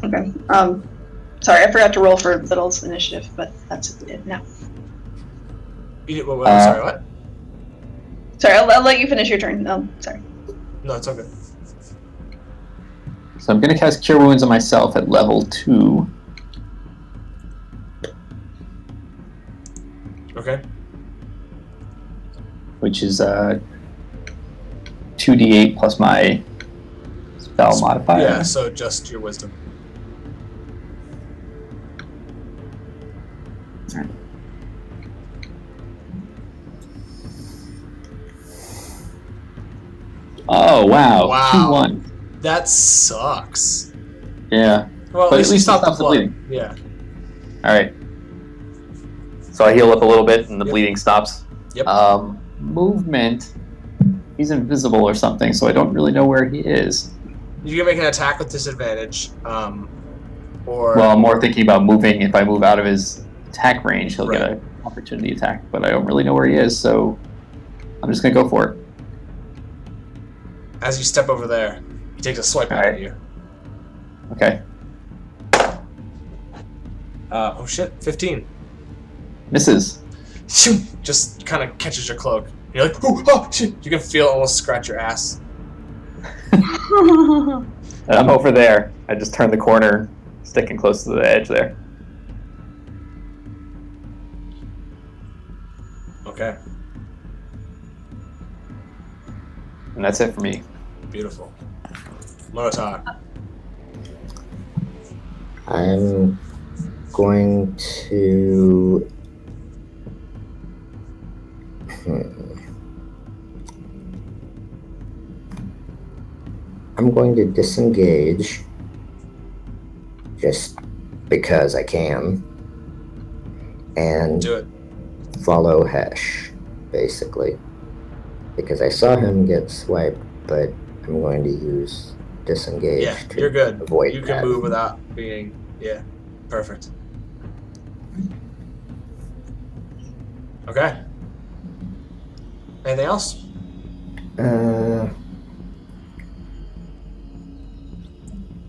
Okay. Sorry, I forgot to roll for Little's initiative, but that's it now. Sorry, what? Sorry, I'll let you finish your turn. Sorry. No, it's okay. So I'm gonna cast cure wounds on myself at level 2. Okay. Which is 2d8 plus my spell modifier. Yeah, so just your wisdom. Oh wow! Wow. 2-1. That sucks. Yeah. Well, But at least you stopped the stops the blood. bleeding. Yeah. All right. So I heal up a little bit, and the Yep. bleeding stops. Yep. Movement. He's invisible or something, so I don't really know where he is. You can make an attack with disadvantage, or Well, I'm more thinking about moving. If I move out of his attack range, he'll Right. get an opportunity attack. But I don't really know where he is, so I'm just gonna go for it. as you step over there, he takes a swipe at Alright. you. Okay. Oh shit, 15. Misses. Just kind of catches your cloak. You're like, oh shit! You can feel it almost scratch your ass. And I'm over there. I just turned the corner, sticking close to the edge there. Okay, And that's it for me. beautiful. Morotar. I'm going to. I'm going to disengage just because I can and Do it. follow Hesh, basically. Because I saw him get swiped, but I'm going to use disengage Yeah, to you're good. avoid You that. can move without being. Yeah, perfect. Okay. Anything else?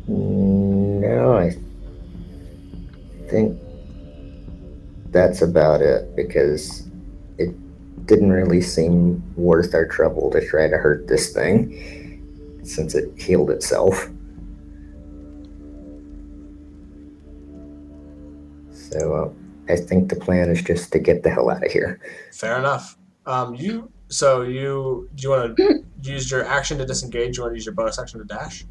No, I think that's about it because it didn't really seem worth our trouble to try to hurt this thing since it healed itself. So I think the plan is just to get the hell out of here. Fair enough. Do you want to use your action to disengage? Do you want to use your bonus action to dash?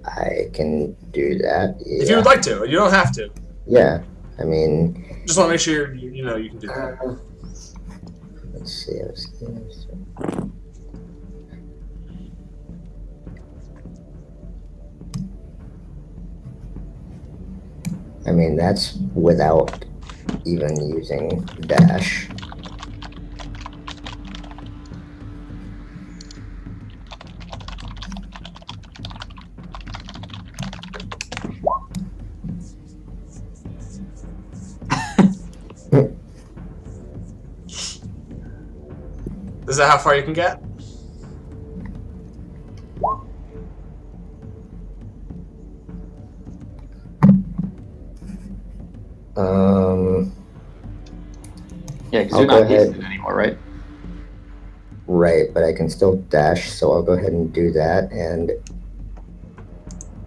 I can do that. Yeah. If you would like to, you don't have to. Yeah, I mean, Just want to make sure you can do that. let's see. I mean, that's without even using dash. Is that how far you can get? Yeah, because I'll you're go not ahead. using it anymore, right? Right, but I can still dash, so I'll go ahead and do that, and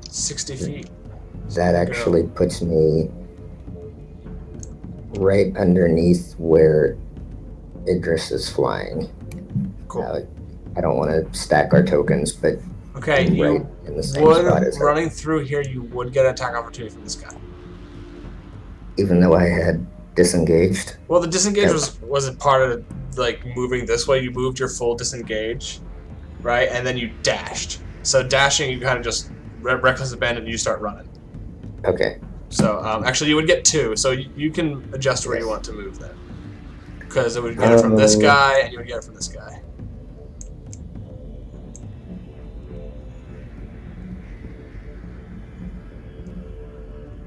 60 feet. that actually puts me right underneath where Idris is flying. Cool. I don't want to stack our tokens, but Okay, I'm you right in the same spot would, as her. running through here, you would get an attack opportunity from this guy. Even though I had disengaged. Well, the disengage Yep. wasn't part of like moving this way. You moved your full disengage, right? And then you dashed. So dashing, you kind of just reckless abandon and you start running. Okay. So actually, you would get 2. So you can adjust where you want to move then, because it would get it from this guy and you would get it from this guy.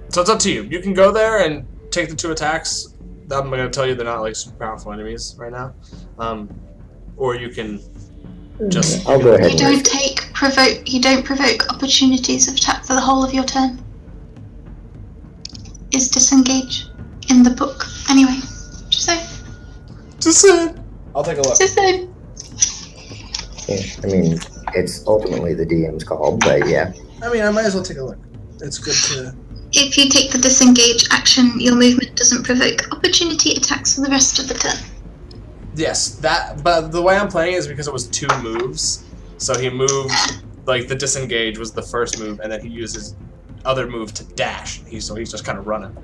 So it's up to you. You can go there and take the 2 attacks. I'm going to tell you they're not like super powerful enemies right now. Or you can just. I'll go ahead You and don't provoke opportunities of attack for the whole of your turn. Is disengage in the book anyway? Just so. Just say. I'll take a look. Just so. Yeah, I mean, it's ultimately the DM's call, but yeah. I mean, I might as well take a look. It's good to. If you take the disengage action, your movement doesn't provoke opportunity attacks for the rest of the turn. Yes, but the way I'm playing is because it was 2 moves. So he moved, like the disengage was the first move, and then he used his other move to dash. So he's just kind of running.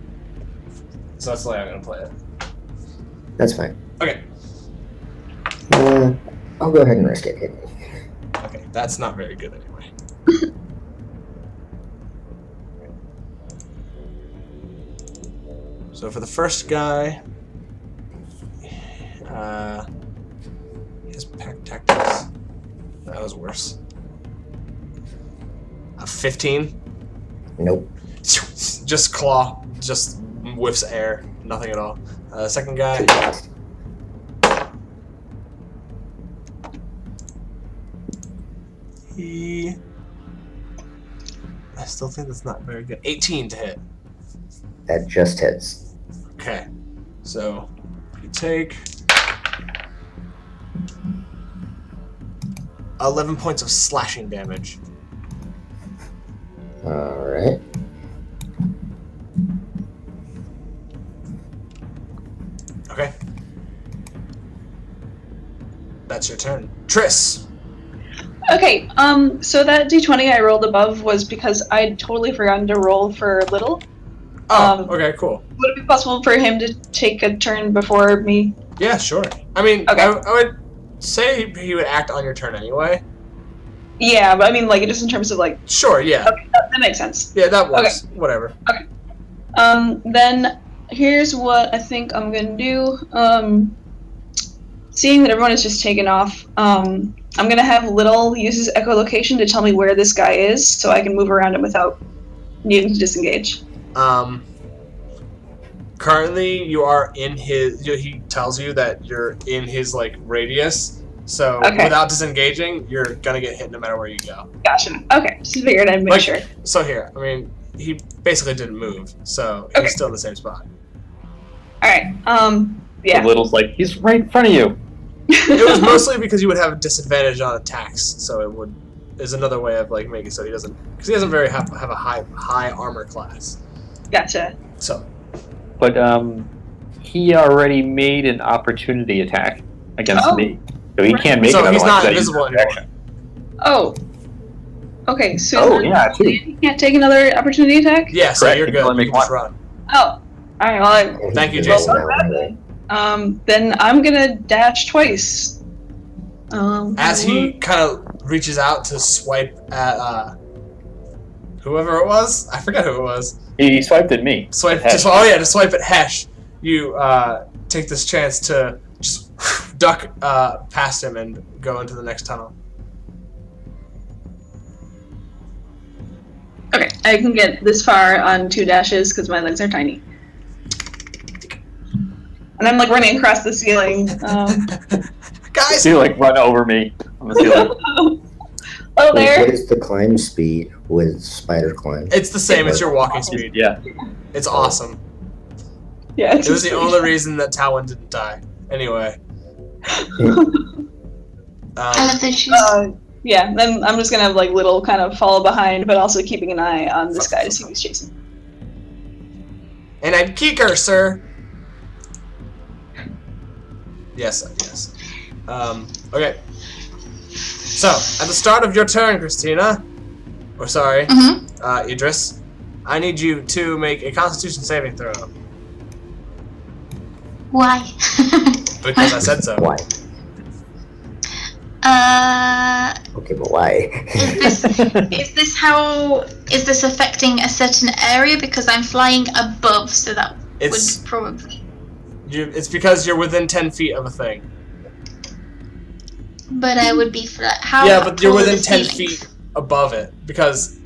So that's the way I'm going to play it. That's fine. Okay. I'll go ahead and risk it. Okay, that's not very good anyway. So for the first guy, his pack tactics, that was worse. 15. Nope. Just claw. Just whiffs air. Nothing at all. Second guy. I still think that's not very good. 18 to hit. That just hits. Okay. So you take 11 points of slashing damage. Alright. Okay. That's your turn. Triss! Okay, so that d20 I rolled above was because I'd totally forgotten to roll for Little. Oh, okay, cool. Would it be possible for him to take a turn before me? Yeah, sure. I mean, Okay. I would say he would act on your turn anyway. Yeah, but I mean, like, just in terms of, like... Sure, yeah. Okay, that makes sense. Yeah, that works. Okay. Whatever. Then here's what I think I'm gonna do. Seeing that everyone is just taken off, I'm gonna have Little use his echolocation to tell me where this guy is, so I can move around him without needing to disengage. Currently you are in his, he tells you that you're in his, like, radius, so without disengaging, you're gonna get hit no matter where you go. Gotcha. Okay, just figured I'd make sure. So here, I mean, he basically didn't move, so he's still in the same spot. Alright, yeah. The Little's like, he's right in front of you. It was mostly because you would have a disadvantage on attacks, so it would is another way of like making so he doesn't, because he doesn't have a high armor class. Gotcha. So, but he already made an opportunity attack against me, so he can't make. So he's not invisible anymore. Oh. Okay, so he can't take another opportunity attack? Yeah, so you're good. You can just run. Oh. Alright, well, thank you, Jason. Then I'm gonna dash twice. As he kind of reaches out to swipe at whoever it was, I forgot who it was. He swiped at me. To swipe at Hesh. You take this chance to just duck past him and go into the next tunnel. Okay, I can get this far on 2 dashes because my legs are tiny. And I'm like running across the ceiling. Guys! You like run over me on the ceiling. Oh, there. What is the climb speed with spider climb? It's the same as your walking speed. Yeah. It's awesome. Yeah. It was the only reason that Talwyn didn't die. Anyway. I love those shoes. Yeah, then I'm just gonna have like Little kind of follow behind, but also keeping an eye on this guy to see who's chasing. And I'd kick her, sir. Yes. Okay. So, at the start of your turn, Christina, Idris, I need you to make a Constitution saving throw. Why? Because I said so. Why? Okay, but why? Is this affecting a certain area? Because I'm flying above, so that would probably... It's because you're within 10 feet of a thing. But I would be flat. How? Yeah, but you're within 10 ceilings? feet above it because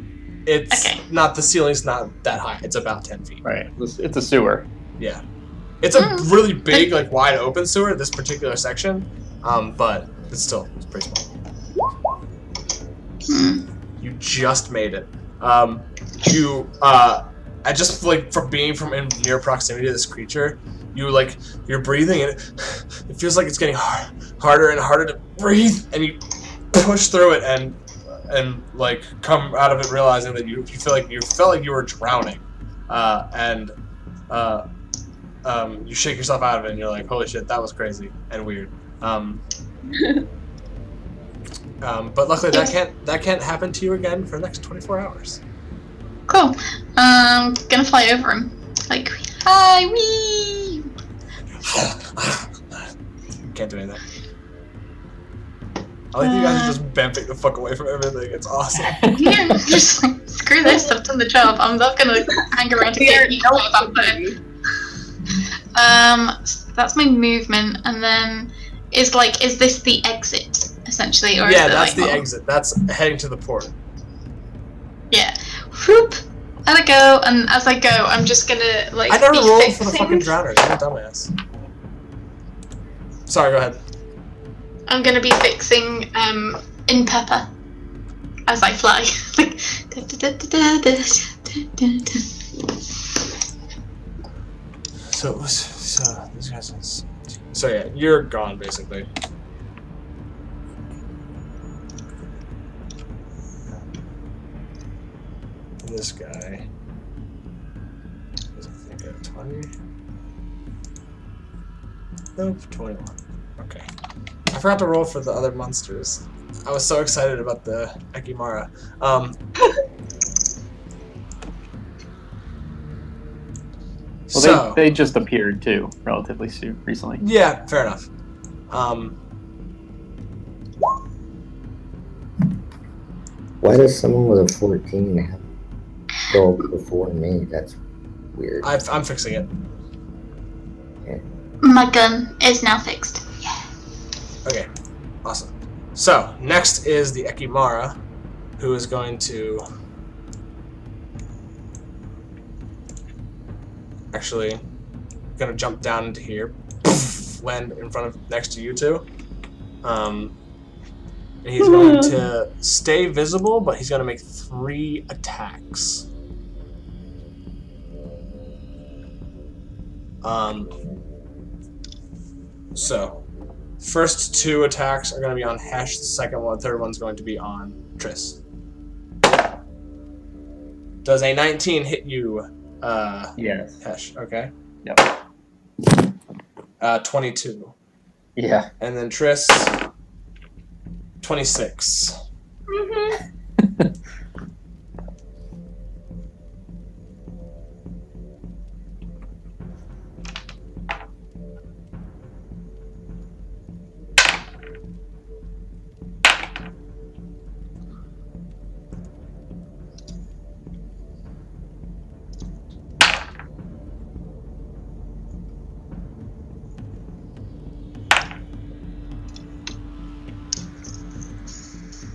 it's not, the ceiling's not that high. It's about 10 feet. Right. It's a sewer. Yeah. It's a really big, like, wide open sewer, this particular section, but it's pretty small. You just made it. I just, like, from being in near proximity to this creature, you're breathing and it feels like it's getting harder and harder to breathe, and you push through it and like come out of it realizing that you felt like you were drowning, and you shake yourself out of it and you're like, holy shit, that was crazy and weird. But luckily that can't happen to you again for the next 24 hours. Cool. Gonna fly over him. Like, hi, wee! Can't do anything. I like that you guys are just bemping the fuck away from everything. It's awesome. Yeah, just like, screw this, I've done the job. I'm not gonna hang around to get you so that's my movement, and then is this the exit, essentially? Or yeah, is that's the exit. That's heading to the port. Yeah. Whoop. Let it go, and as I go, I'm just gonna like. I never be rolled fixing. for the fucking drowners. I'm a dumbass. Sorry, go ahead. I'm gonna be fixing in pepper as I fly. So these guys. So yeah, you're gone basically. This guy. I think at 20. Nope, 21. Okay. I forgot to roll for the other monsters. I was so excited about the Ekimara. Well, they just appeared too, relatively recently. Yeah, fair enough. Why does someone with a 14 have go before me? That's weird. I'm fixing it. My gun is now fixed. Yeah. Okay, awesome. So, next is the Ekimara, who is going to... Actually, gonna jump down into here, land in front of, next to you two. And he's going to stay visible, but he's gonna make 3 attacks. So, first 2 attacks are going to be on Hesh, the second one, third one's going to be on Triss. Does a 19 hit you, Yes. Hesh? Okay. Yep. 22. Yeah. And then Triss, 26.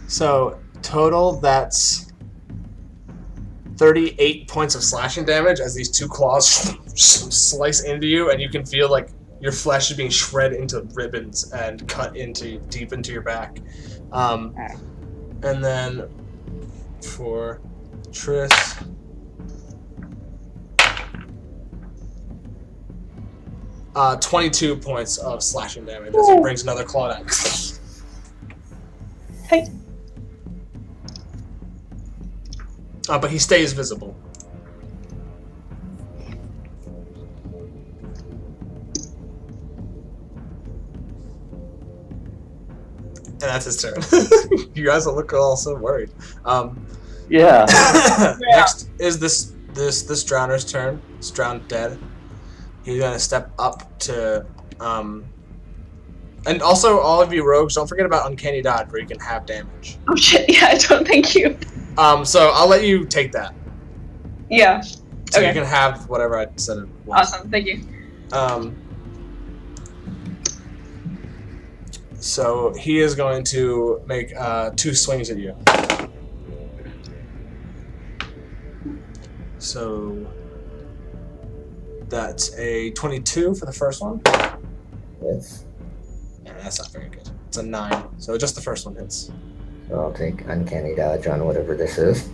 So, total, that's 38 points of slashing damage as these 2 claws slice into you, and you can feel like your flesh is being shred into ribbons and cut into deep into your back. And then for Triss, uh, 22 points of slashing damage as he brings another claw down. Hey. But he stays visible. And that's his turn. You guys don't look all so worried. Yeah. Next is this drowner's turn. This drowned dead. He's gonna step up to and also all of you rogues, don't forget about Uncanny Dodge where you can have damage. Oh shit, yeah, I don't thank you. So I'll let you take that. Yeah. So you can have whatever I said it was. Awesome, thank you. So he is going to make 2 swings at you. So that's a 22 for the first one. Yes. Yeah, that's not very good. It's a 9. So just the first one hits. So I'll take Uncanny Dodge on whatever this is.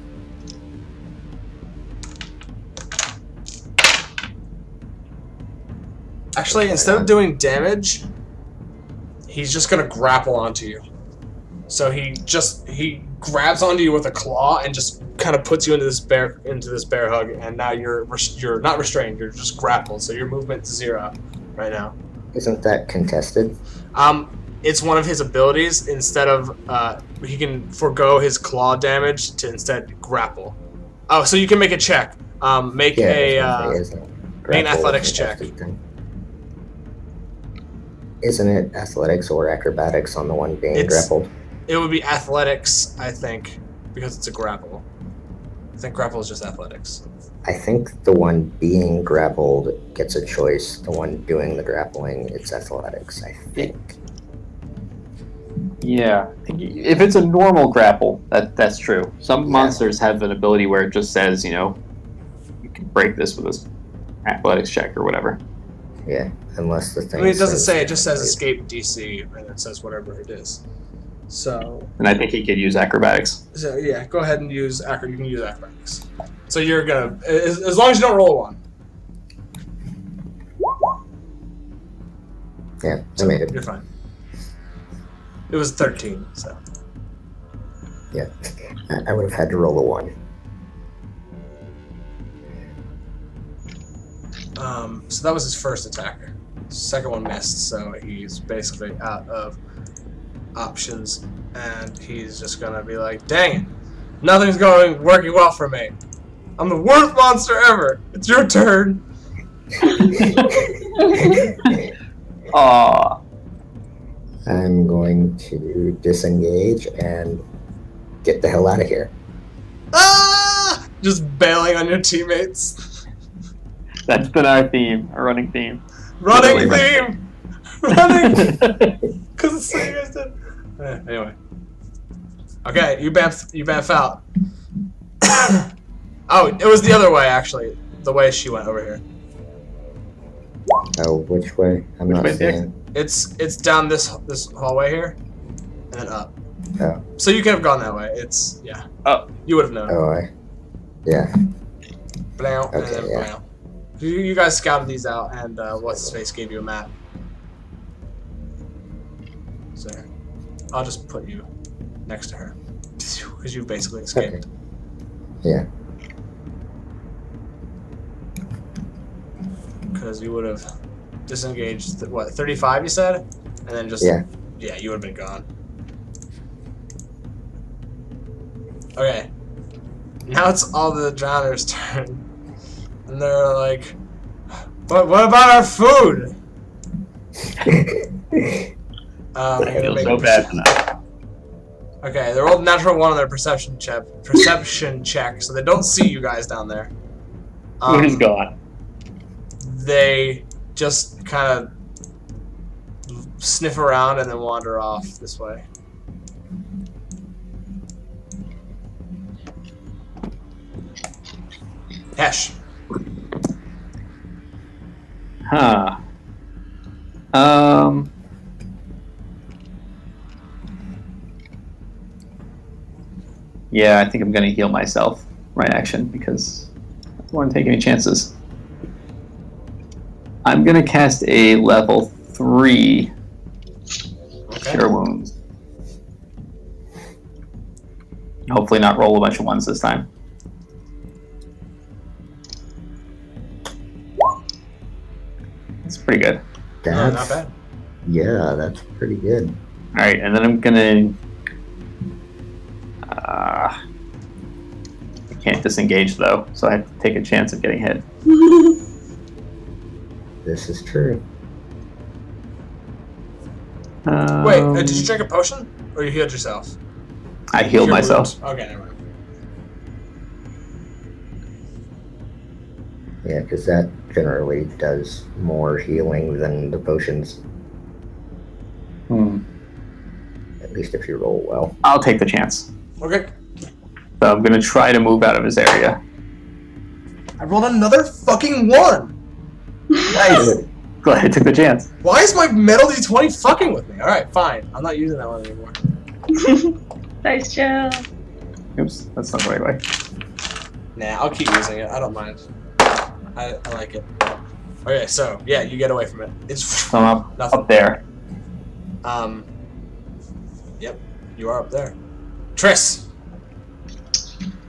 Actually, instead of doing damage, he's just gonna grapple onto you. So he grabs onto you with a claw and just kind of puts you into this bear hug, and now you're not restrained. You're just grappled. So your movement's 0 right now. Isn't that contested? It's one of his abilities. Instead of he can forego his claw damage to instead grapple. Oh, so you can make a check. Make an athletics check. Isn't it athletics or acrobatics on the one being grappled? It would be athletics, I think, because it's a grapple. I think grapple is just athletics. I think the one being grappled gets a choice. The one doing the grappling, it's athletics, I think. Yeah. If it's a normal grapple, that's true. Some monsters have an ability where it just says, you can break this with an athletics check or whatever. Yeah, unless the thing. I mean, it doesn't say. It just says escape DC, and it says whatever it is. So. And I think he could use acrobatics. So yeah, go ahead and use You can use acrobatics. So you're gonna, as long as you don't roll a 1. Yeah, I made it. You're fine. It was 13, so. Yeah, I would have had to roll a 1. So that was his first attack. Second one missed, so he's basically out of options, and he's just gonna be like, "Dang it, nothing's working well for me. I'm the worst monster ever. It's your turn." Aww. I'm going to disengage and get the hell out of here. Ah! Just bailing on your teammates. That's been our theme, our running theme. Running theme! Running! Because it's so you guys did. Anyway. Okay, you bamf out. Oh, it was the other way, actually. The way she went over here. Oh, which way? I'm Which not way, seeing. It's down this hallway here, and then up. Oh. So you could have gone that way. Yeah. Oh. You would have known. Oh, yeah. Blow, and Okay, then yeah. blow. You guys scouted these out, and what's his face gave you a map. So I'll just put you next to her, because you basically escaped. Okay. Yeah. Because you would have disengaged, what, 35 you said? And then just... Yeah. Yeah, you would have been gone. Okay. Now it's all the drowners' turn. And they're like, what about our food? I feel so bad for that. Okay, they rolled natural 1 on their perception check, so they don't see you guys down there. Food is gone. They just kind of sniff around and then wander off this way. Hesh. Huh. Yeah, I think I'm gonna heal myself. Right action, because I don't want to take any chances. I'm gonna cast a level 3 Cure Wounds. Hopefully not roll a bunch of 1s this time. That's pretty good. That's, Not bad. Yeah, that's pretty good. Alright, and then I'm gonna... I can't disengage though, so I have to take a chance of getting hit. This is true. Wait, did you drink a potion? Or you healed yourself? I healed Cure myself. wounds. Okay, never mind. Yeah, because that generally does more healing than the potions. At least if you roll well. I'll take the chance. Okay. So I'm gonna try to move out of his area. I rolled another fucking 1! Nice! Glad I took the chance. Why is my metal D20 fucking with me? Alright, fine. I'm not using that one anymore. Nice job. Oops, that's not the right way. Nah, I'll keep using it. I don't mind. I like it. Okay, so, yeah, you get away from it. It's So I'm up, nothing. up there. Yep, you are up there. Triss!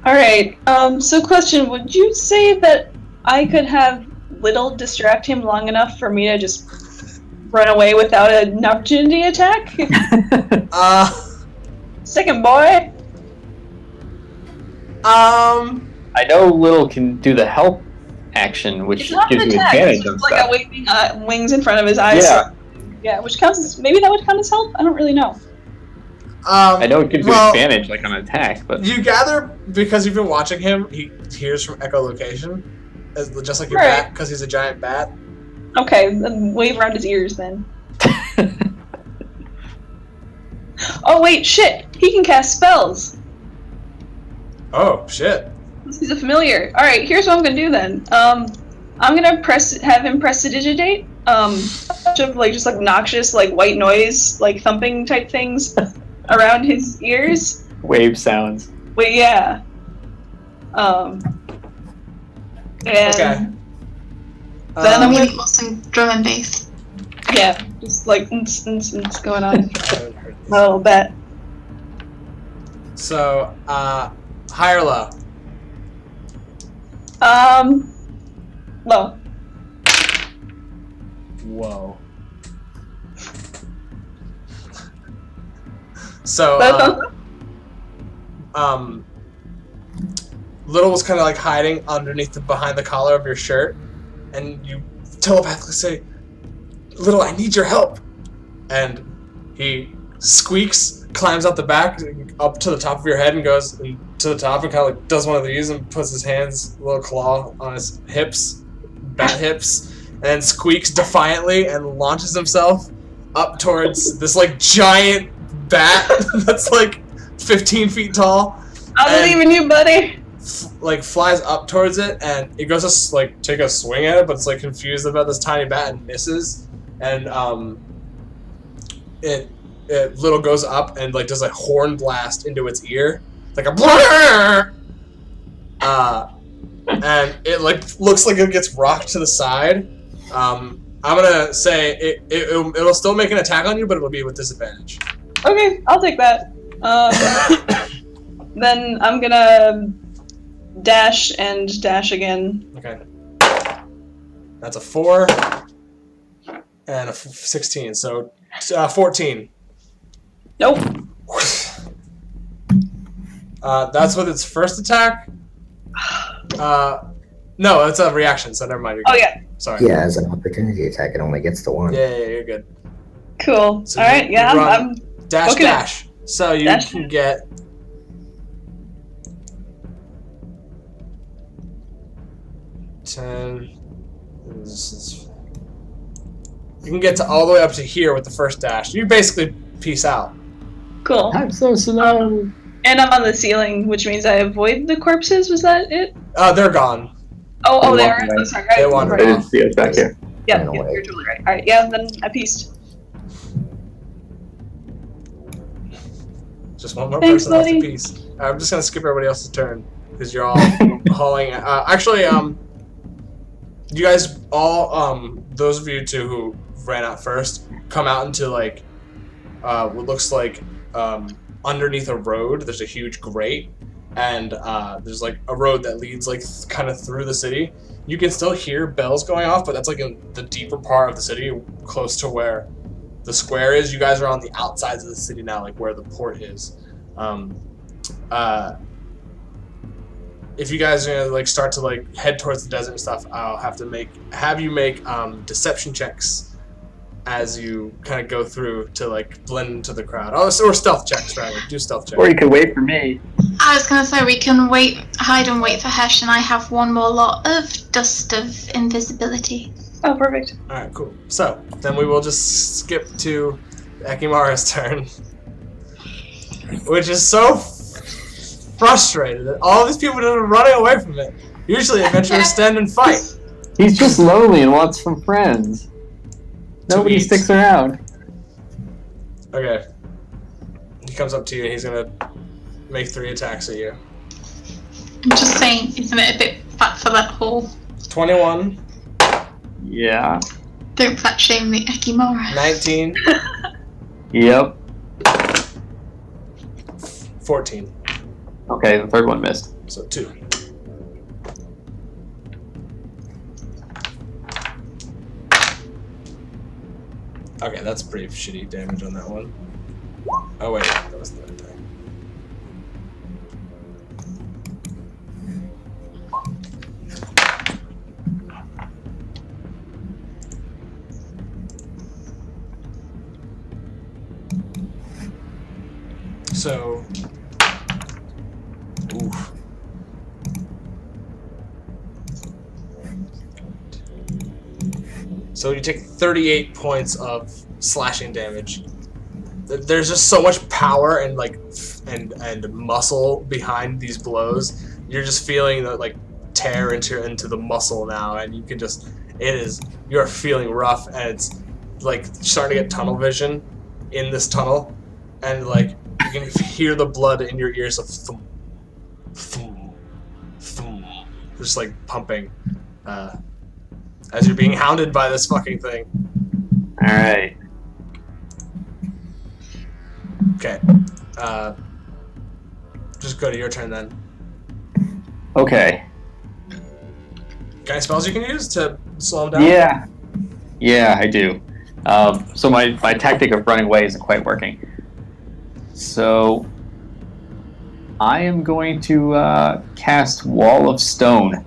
Alright, so question, would you say that I could have Little distract him long enough for me to just run away without an opportunity attack? Second boy? I know Little can do the help action, which It's not gives an you attack, advantage it's on just like stuff. a waving wings in front of his eyes. Yeah. Yeah, which counts as, maybe that would count as help? I don't really know. I know it gives you advantage, like on an attack, but You gather, because you've been watching him, he hears from echolocation, just like your Right. bat, because he's a giant bat. Okay, then wave around his ears then. Oh wait, shit! He can cast spells. Oh shit. He's a familiar. All right, here's what I'm gonna do then. I'm gonna have him prestidigitate. A bunch of like just like noxious like white noise like thumping type things around his ears. Wave sounds. Wait, yeah. And Okay. then I'm Maybe gonna, got some drum and bass. yeah, just like going on a little bit. So, high or low? Low. Whoa. So, Little was kind of like hiding underneath behind the collar of your shirt, and you telepathically say, "Little, I need your help." And he squeaks, climbs out the back, up to the top of your head, and goes to the top and kind of like does one of these and puts his hands, little claw on his hips, bat hips, and then squeaks defiantly and launches himself up towards this like giant bat that's like 15 feet tall. I believe in you, buddy. Like flies up towards it, and it goes to like take a swing at it, but it's like confused about this tiny bat and misses. And it Little goes up and like does a horn blast into its ear, like a blur. And it like looks like it gets rocked to the side. I'm gonna say it'll still make an attack on you, but it'll be with disadvantage. Okay, I'll take that. Then I'm gonna dash and dash again. Okay. That's a 4 and a 16, so 14. Nope. That's with its first attack. No, it's a reaction, so never mind. Oh yeah. Sorry. Yeah, as an opportunity attack, it only gets to one. Yeah, you're good. Cool. So all right. you Yeah, run I'm dash okay. dash. So you Dash. can get 10. You can get to all the way up to here with the first dash. You basically peace out. cool. I'm so slow. And I'm on the ceiling, which means I avoid the corpses. Was that it? They're gone. Oh, They they walked are. away. I'm sorry. They wandered They Right. didn't see us back here. Yeah, Ran away. you're totally right. All right. Yeah, then I pieced. Just one more Thanks, person left to buddy. piece. I'm just gonna skip everybody else's turn because you're all hauling. Actually, you guys all, those of you two who ran out first, come out into like what looks like underneath a road. There's a huge grate, and there's like a road that leads like kind of through the city. You can still hear bells going off, but that's like in the deeper part of the city, close to where the square is. You guys are on the outsides of the city now, like where the port is. If you guys are gonna like start to like head towards the desert and stuff, I'll have you make deception checks as you kind of go through to like blend into the crowd. Oh, or stealth checks rather. Do stealth checks. Or you could wait for me. I was gonna say we can hide and wait for Hesh, and I have one more lot of dust of invisibility. Oh, perfect. All right, cool. So then we will just skip to Ekimara's turn, which is so frustrated that all these people are running away from it. Usually, adventurers stand and fight. He's just lonely and wants some friends. Nobody eat. sticks around. Okay. He comes up to you and he's gonna make 3 attacks at you. I'm just saying, isn't it a bit fat for that hole? 21, Yeah. Don't fat shame me, Ekimara. 19, Yep. 14. Okay, the third one missed. So 2. Okay, that's pretty shitty damage on that one. Oh wait, that was the other thing. So, oof. So you take 38 points of slashing damage. there's just so much power and like and muscle behind these blows. You're just feeling the like tear into the muscle now, and you can just you're feeling rough, and it's like starting to get tunnel vision in this tunnel, and like you can hear the blood in your ears of thump, thump, thump, just like pumping as you're being hounded by this fucking thing. All right. Okay. Just go to your turn then. Okay. Got any spells you can use to slow him down? Yeah, I do. So my tactic of running away isn't quite working. So I am going to cast Wall of Stone,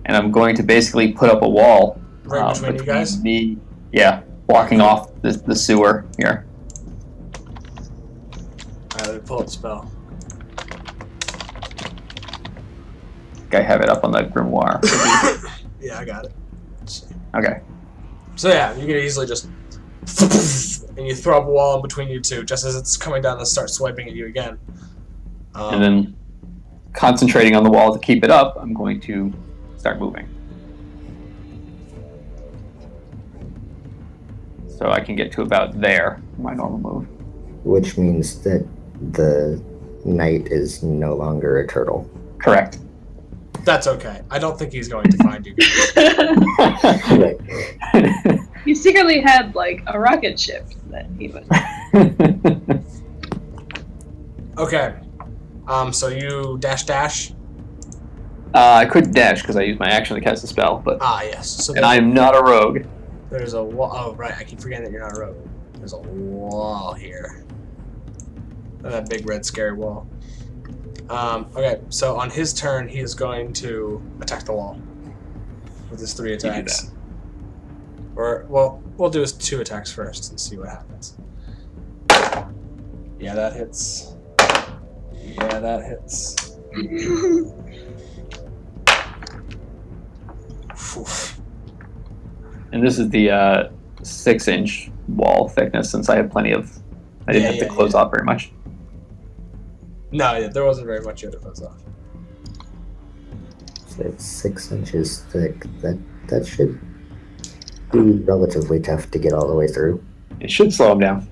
and I'm going to basically put up a wall Right between you guys? me, blocking off the sewer here. Alright, let me pull up the spell. I have it up on the grimoire. Yeah, I got it. Okay. So yeah, you can easily just and you throw up a wall in between you two just as it's coming down and start swiping at you again. And then, concentrating on the wall to keep it up, I'm going to start moving. So I can get to about there, my normal move. Which means that the knight is no longer a turtle. Correct. That's okay. I don't think he's going to find you guys. Right. He secretly had like a rocket ship that he was. Okay. So you dash. I couldn't dash because I used my action to cast a spell, but Yes. So and I am not a rogue. there's a wall. Oh right, I keep forgetting that you're not a rogue. There's a wall here. That big red scary wall. Okay, so on his turn, he is going to attack the wall with his 3 attacks. Or, well, we'll do his 2 attacks first and see what happens. Yeah, that hits. Yeah, that hits. Oof. And this is the 6-inch wall thickness, since I have plenty of. I didn't have to close off very much. No, yeah, there wasn't very much you had to close off. So it's 6 inches thick. That should be relatively tough to get all the way through. It should slow him down.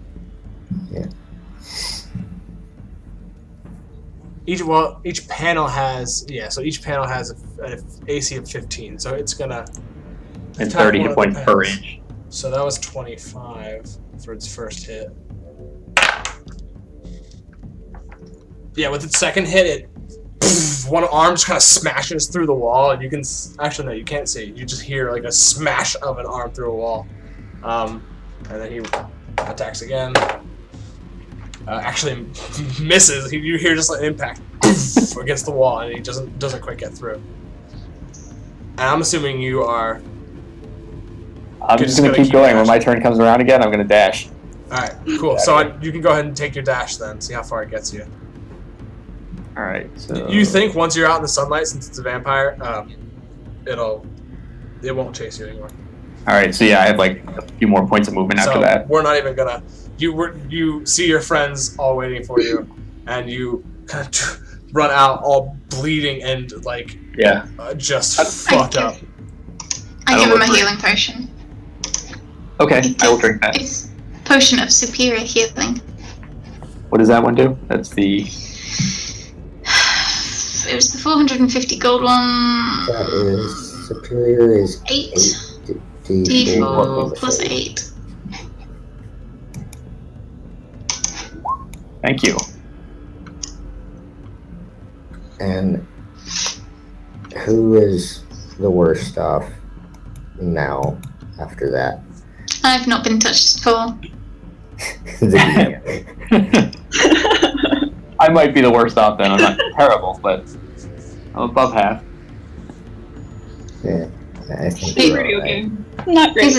Yeah. Each panel has each panel has an AC of 15, so it's gonna And attack 30 one hit of points the per panels. inch. So that was 25 for its first hit. Yeah, with its second hit, one arm just kind of smashes through the wall, and you can actually no, you can't see. You just hear like a smash of an arm through a wall, and then he attacks again. Actually misses. You hear just like an impact against the wall, and he doesn't quite get through. And I'm assuming you are. I'm just going to keep going. When my turn comes around again, I'm going to dash. Alright, cool. So you can go ahead and take your dash then, see how far it gets you. Alright, so... You think once you're out in the sunlight, since it's a vampire, it won't chase you anymore. Alright, so yeah, I have like a few more points of movement after that. We're not even gonna... You see your friends all waiting for you, and you kind of run out all bleeding and like... Yeah. Just fucked up. I give him a healing potion. Okay, I will drink that. It's potion of superior healing. What does that one do? That's the... It was the 450 gold one. That is superior is 8 D4 D4 plus 8. Thank you. And who is the worst off now after that? I've not been touched at all. I might be the worst off then. I'm not terrible, but I'm above half. Yeah, I think Hey, we're video all right. game. Not great.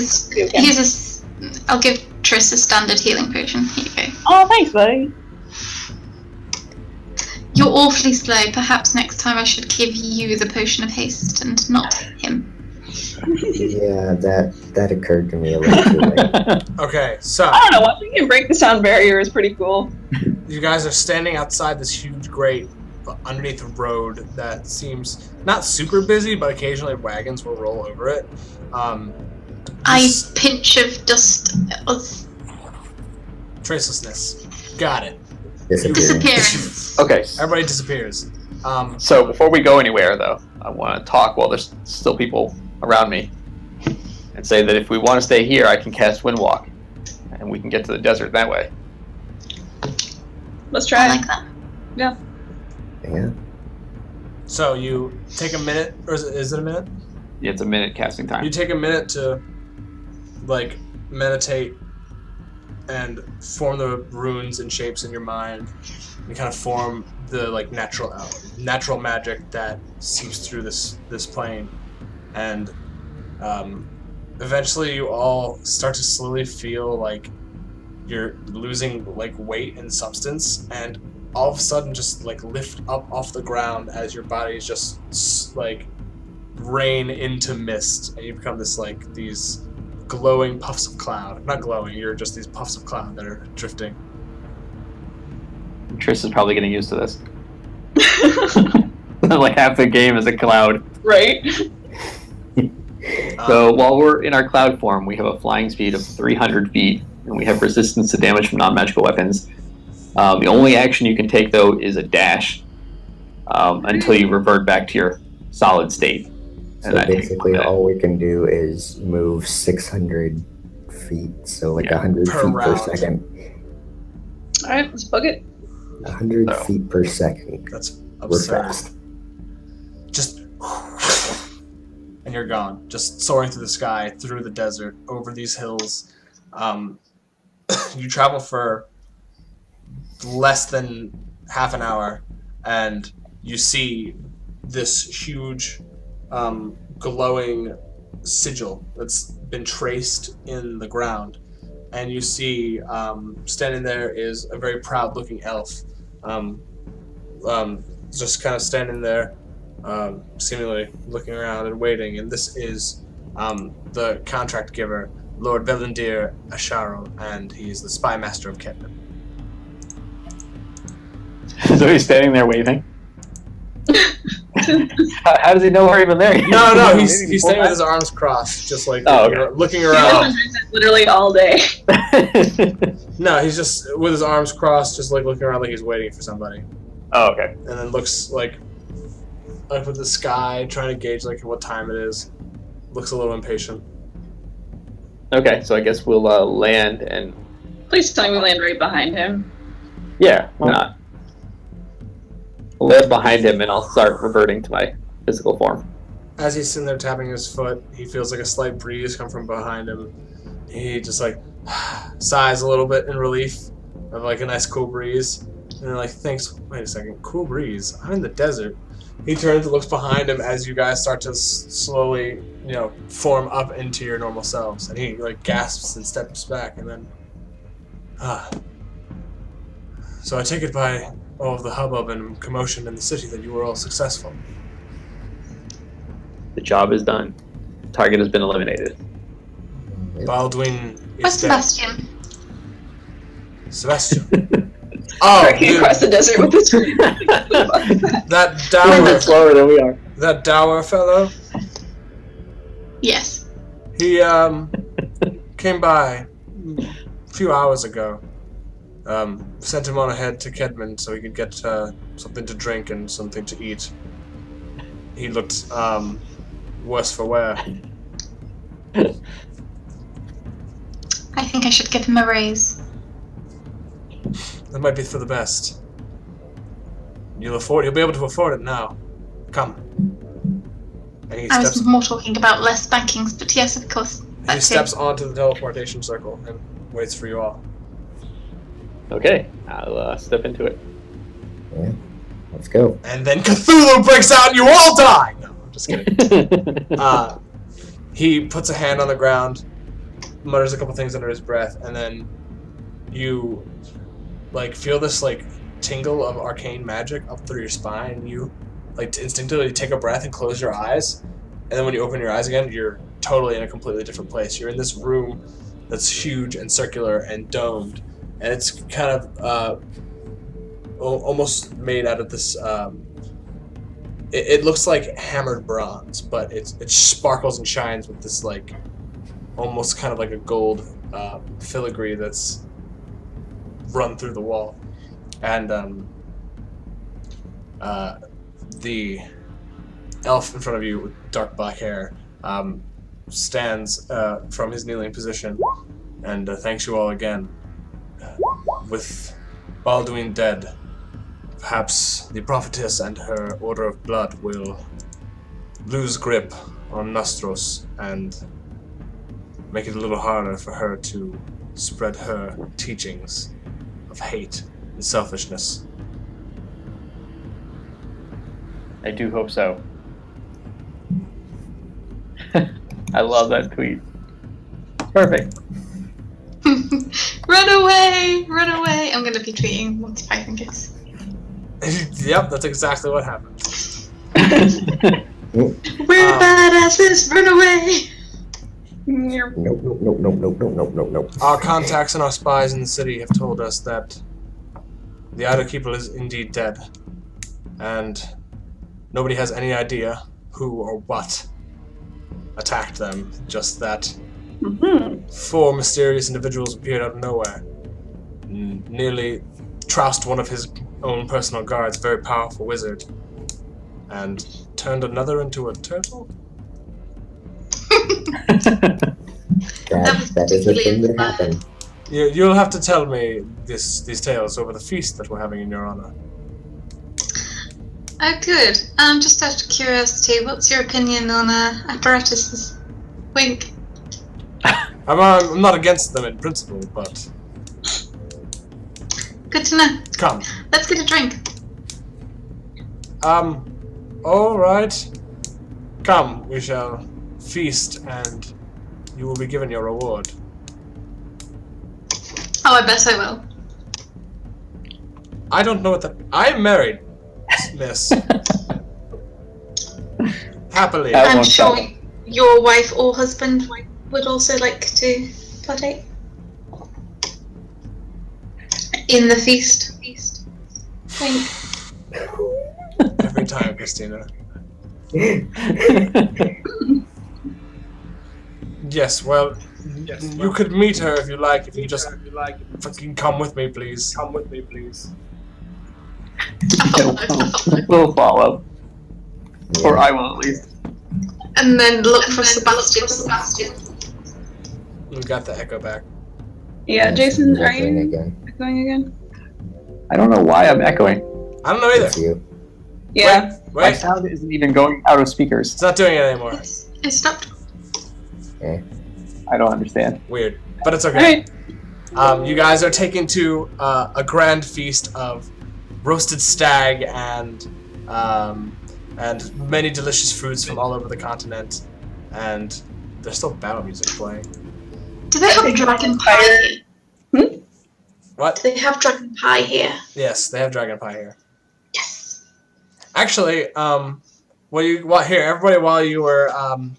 I'll give Triss a standard healing potion. Here you go. Oh, thanks, buddy. You're awfully slow. Perhaps next time I should give you the potion of haste and not him. Yeah, that occurred to me a little too late. Okay, so I don't know. Watching him break the sound barrier is pretty cool. you guys are standing outside this huge grate underneath a road that seems not super busy, but occasionally wagons will roll over it. Pinch of dust of Tracelessness. Got it. Disappearing. disappearance. Okay. Everybody disappears. So before we go anywhere, though, I want to talk while there's still people around me, and say that if we want to stay here, I can cast Windwalk, and we can get to the desert that way. Let's try. I like that. Yeah. Yeah. So you take a minute, or is it a minute? Yeah, it's a minute casting time. You take a minute to, like, meditate and form the runes and shapes in your mind, and kind of form the like natural magic that seeps through this plane, and eventually you all start to slowly feel like you're losing like weight and substance, and all of a sudden just like lift up off the ground as your bodies just like rain into mist, and you become this like these glowing puffs of cloud. Not glowing, you're just these puffs of cloud that are drifting. Triss is probably getting used to this. Like half the game is a cloud. Right. So while we're in our cloud form, we have a flying speed of 300 feet, and we have resistance to damage from non-magical weapons. The only action you can take, though, is a dash until you revert back to your solid state. So basically, all we can do is move 600 feet, so like 100 per feet round. per second. All right, let's book it. 100 So- feet per second. That's We're absurd. fast. Just and you're gone. Just soaring through the sky, through the desert, over these hills. You travel for less than half an hour, and you see this huge glowing sigil that's been traced in the ground, and you see standing there is a very proud looking elf, just kind of standing there, seemingly looking around and waiting, and this is the contract giver, Lord Velandir Asharo, and he's the spy master of Ketman. So he's standing there waving. How does he know we're even there? No, he's standing with his arms crossed, just like looking around. Literally all day. No, he's just with his arms crossed, just like looking around like he's waiting for somebody. Oh, okay. And then looks like up at the sky, trying to gauge like what time it is. Looks a little impatient. Okay, so I guess we'll land and... Please tell me we land right behind him. Yeah, why not? We'll land behind him and I'll start reverting to my physical form. As he's sitting there tapping his foot, he feels like a slight breeze come from behind him. He just like sighs a little bit in relief of like a nice cool breeze. And then like thinks, wait a second, cool breeze? I'm in the desert. He turns and looks behind him as you guys start to slowly, form up into your normal selves. And he like gasps and steps back, and then, so I take it by all of the hubbub and commotion in the city that you were all successful. The job is done. Target has been eliminated. Balduin Where's is dead. Sebastian? Sebastian. Oh, Trekking across the desert with this. that A dour, bit slower than we are. that dour fellow. Yes. He came by a few hours ago. Sent him on ahead to Kedman so he could get something to drink and something to eat. He looked worse for wear. I think I should give him a raise. That might be for the best. You'll be able to afford it now. Come. And he I was steps more talking about less spankings, but yes, of course. he That's steps onto the teleportation circle and waits for you all. Okay, I'll step into it. Yeah. Let's go. And then Cthulhu breaks out and you all die! No, I'm just kidding. He puts a hand on the ground, mutters a couple things under his breath, and then you like feel this like tingle of arcane magic up through your spine. You like instinctively take a breath and close your eyes, and then when you open your eyes again, you're totally in a completely different place. You're in this room that's huge and circular and domed, and it's kind of almost made out of this. It looks like hammered bronze, but it sparkles and shines with this like almost kind of like a gold filigree that's run through the wall, and the elf in front of you with dark black hair stands from his kneeling position and thanks you all again. With Balduin dead, perhaps the prophetess and her order of blood will lose grip on Nastros and make it a little harder for her to spread her teachings of hate and selfishness. I do hope so. I love that tweet. Perfect. Run away! Run away! I'm gonna be tweeting Monty Python gifs. Yep, that's exactly what happened. We're badasses! Run away! Nope, nope, nope, nope, nope, nope, nope, nope, nope. Our contacts and our spies in the city have told us that the Idolkeeper is indeed dead, and nobody has any idea who or what attacked them. Just that 4 mysterious individuals appeared out of nowhere, nearly trounced one of his own personal guards, a very powerful wizard, and turned another into a turtle? That is a thing that happened. You'll have to tell me these tales over the feast that we're having in your honor. Oh, good. Just out of curiosity, what's your opinion on apparatuses? Wink. I'm not against them in principle, but Good to know. come. Let's get a drink. All right. Come, we shall feast, and you will be given your reward. Oh, I bet I will. I don't know what that. I'm married, miss. Happily. That I'm won't sure stop. your wife or husband would also like to partake in the feast. Wink. Every time, Christina. Yes, well, you could meet her if you like. If you just fucking come with me, please. Come with me, please. We'll follow. Or I will, at least. And then look for Sebastian. We got the echo back. Yeah, Jason, are Echoing you again? going again? I don't know why I'm echoing. I don't know It's either. you. Yeah. My Wait. sound isn't even going out of speakers. It's not doing it anymore. It stopped. I don't understand. Weird, but it's okay. Alright. You guys are taken to a grand feast of roasted stag and many delicious fruits from all over the continent, and there's still battle music playing. Do they have dragon pie here? What? Do they have dragon pie here? Yes, they have dragon pie here. Yes. Actually, here, everybody, while you were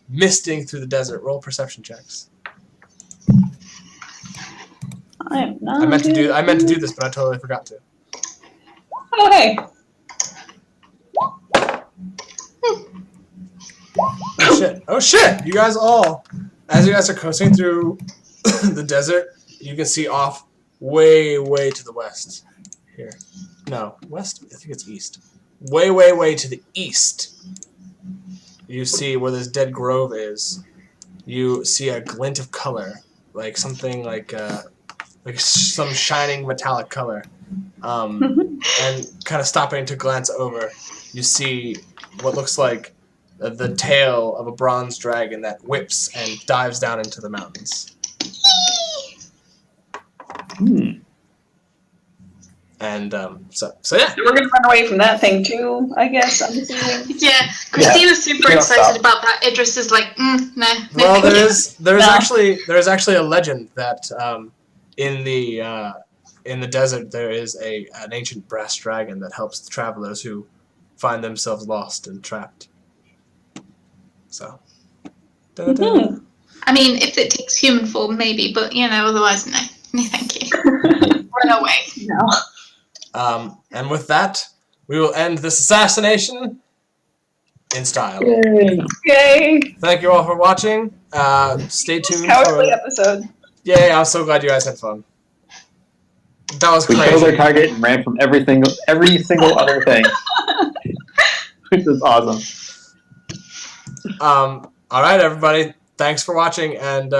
misting through the desert, roll perception checks. I am not. I meant to do this, but I totally forgot to. Oh, hey. Oh shit! Oh shit! You guys all, as you guys are coasting through the desert, you can see off way to the west. Here, no, west. I think it's east. Way to the east. You see where this dead grove is. You see a glint of color, like something like some shining metallic color. And kind of stopping to glance over, you see what looks like the tail of a bronze dragon that whips and dives down into the mountains. And so yeah. We're gonna run away from that thing too, I guess. I'm assuming. Yeah, Christina's super Yeah, excited stop. about that. Idris is like, no. Well, there's No. actually a legend that in the desert there is an ancient brass dragon that helps the travelers who find themselves lost and trapped. So. Mhm. I mean, if it takes human form, maybe, but otherwise, no. No, thank you. Run away. No. And with that, we will end this assassination in style. Yay! Thank you all for watching. Stay tuned Cowardly for. episode. Yay! I'm so glad you guys had fun. That was We killed our crazy. target and ran from every single other thing, which is awesome. All right, everybody. Thanks for watching, and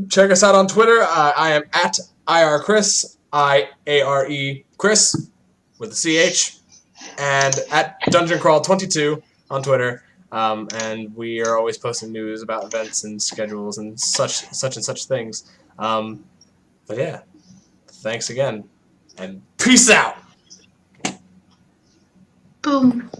check us out on Twitter. I am at IRChris, IARE Chris with a CH, and at Dungeon Crawl 22 on Twitter. And we are always posting news about events and schedules and such things. But yeah, thanks again, and peace out. Boom.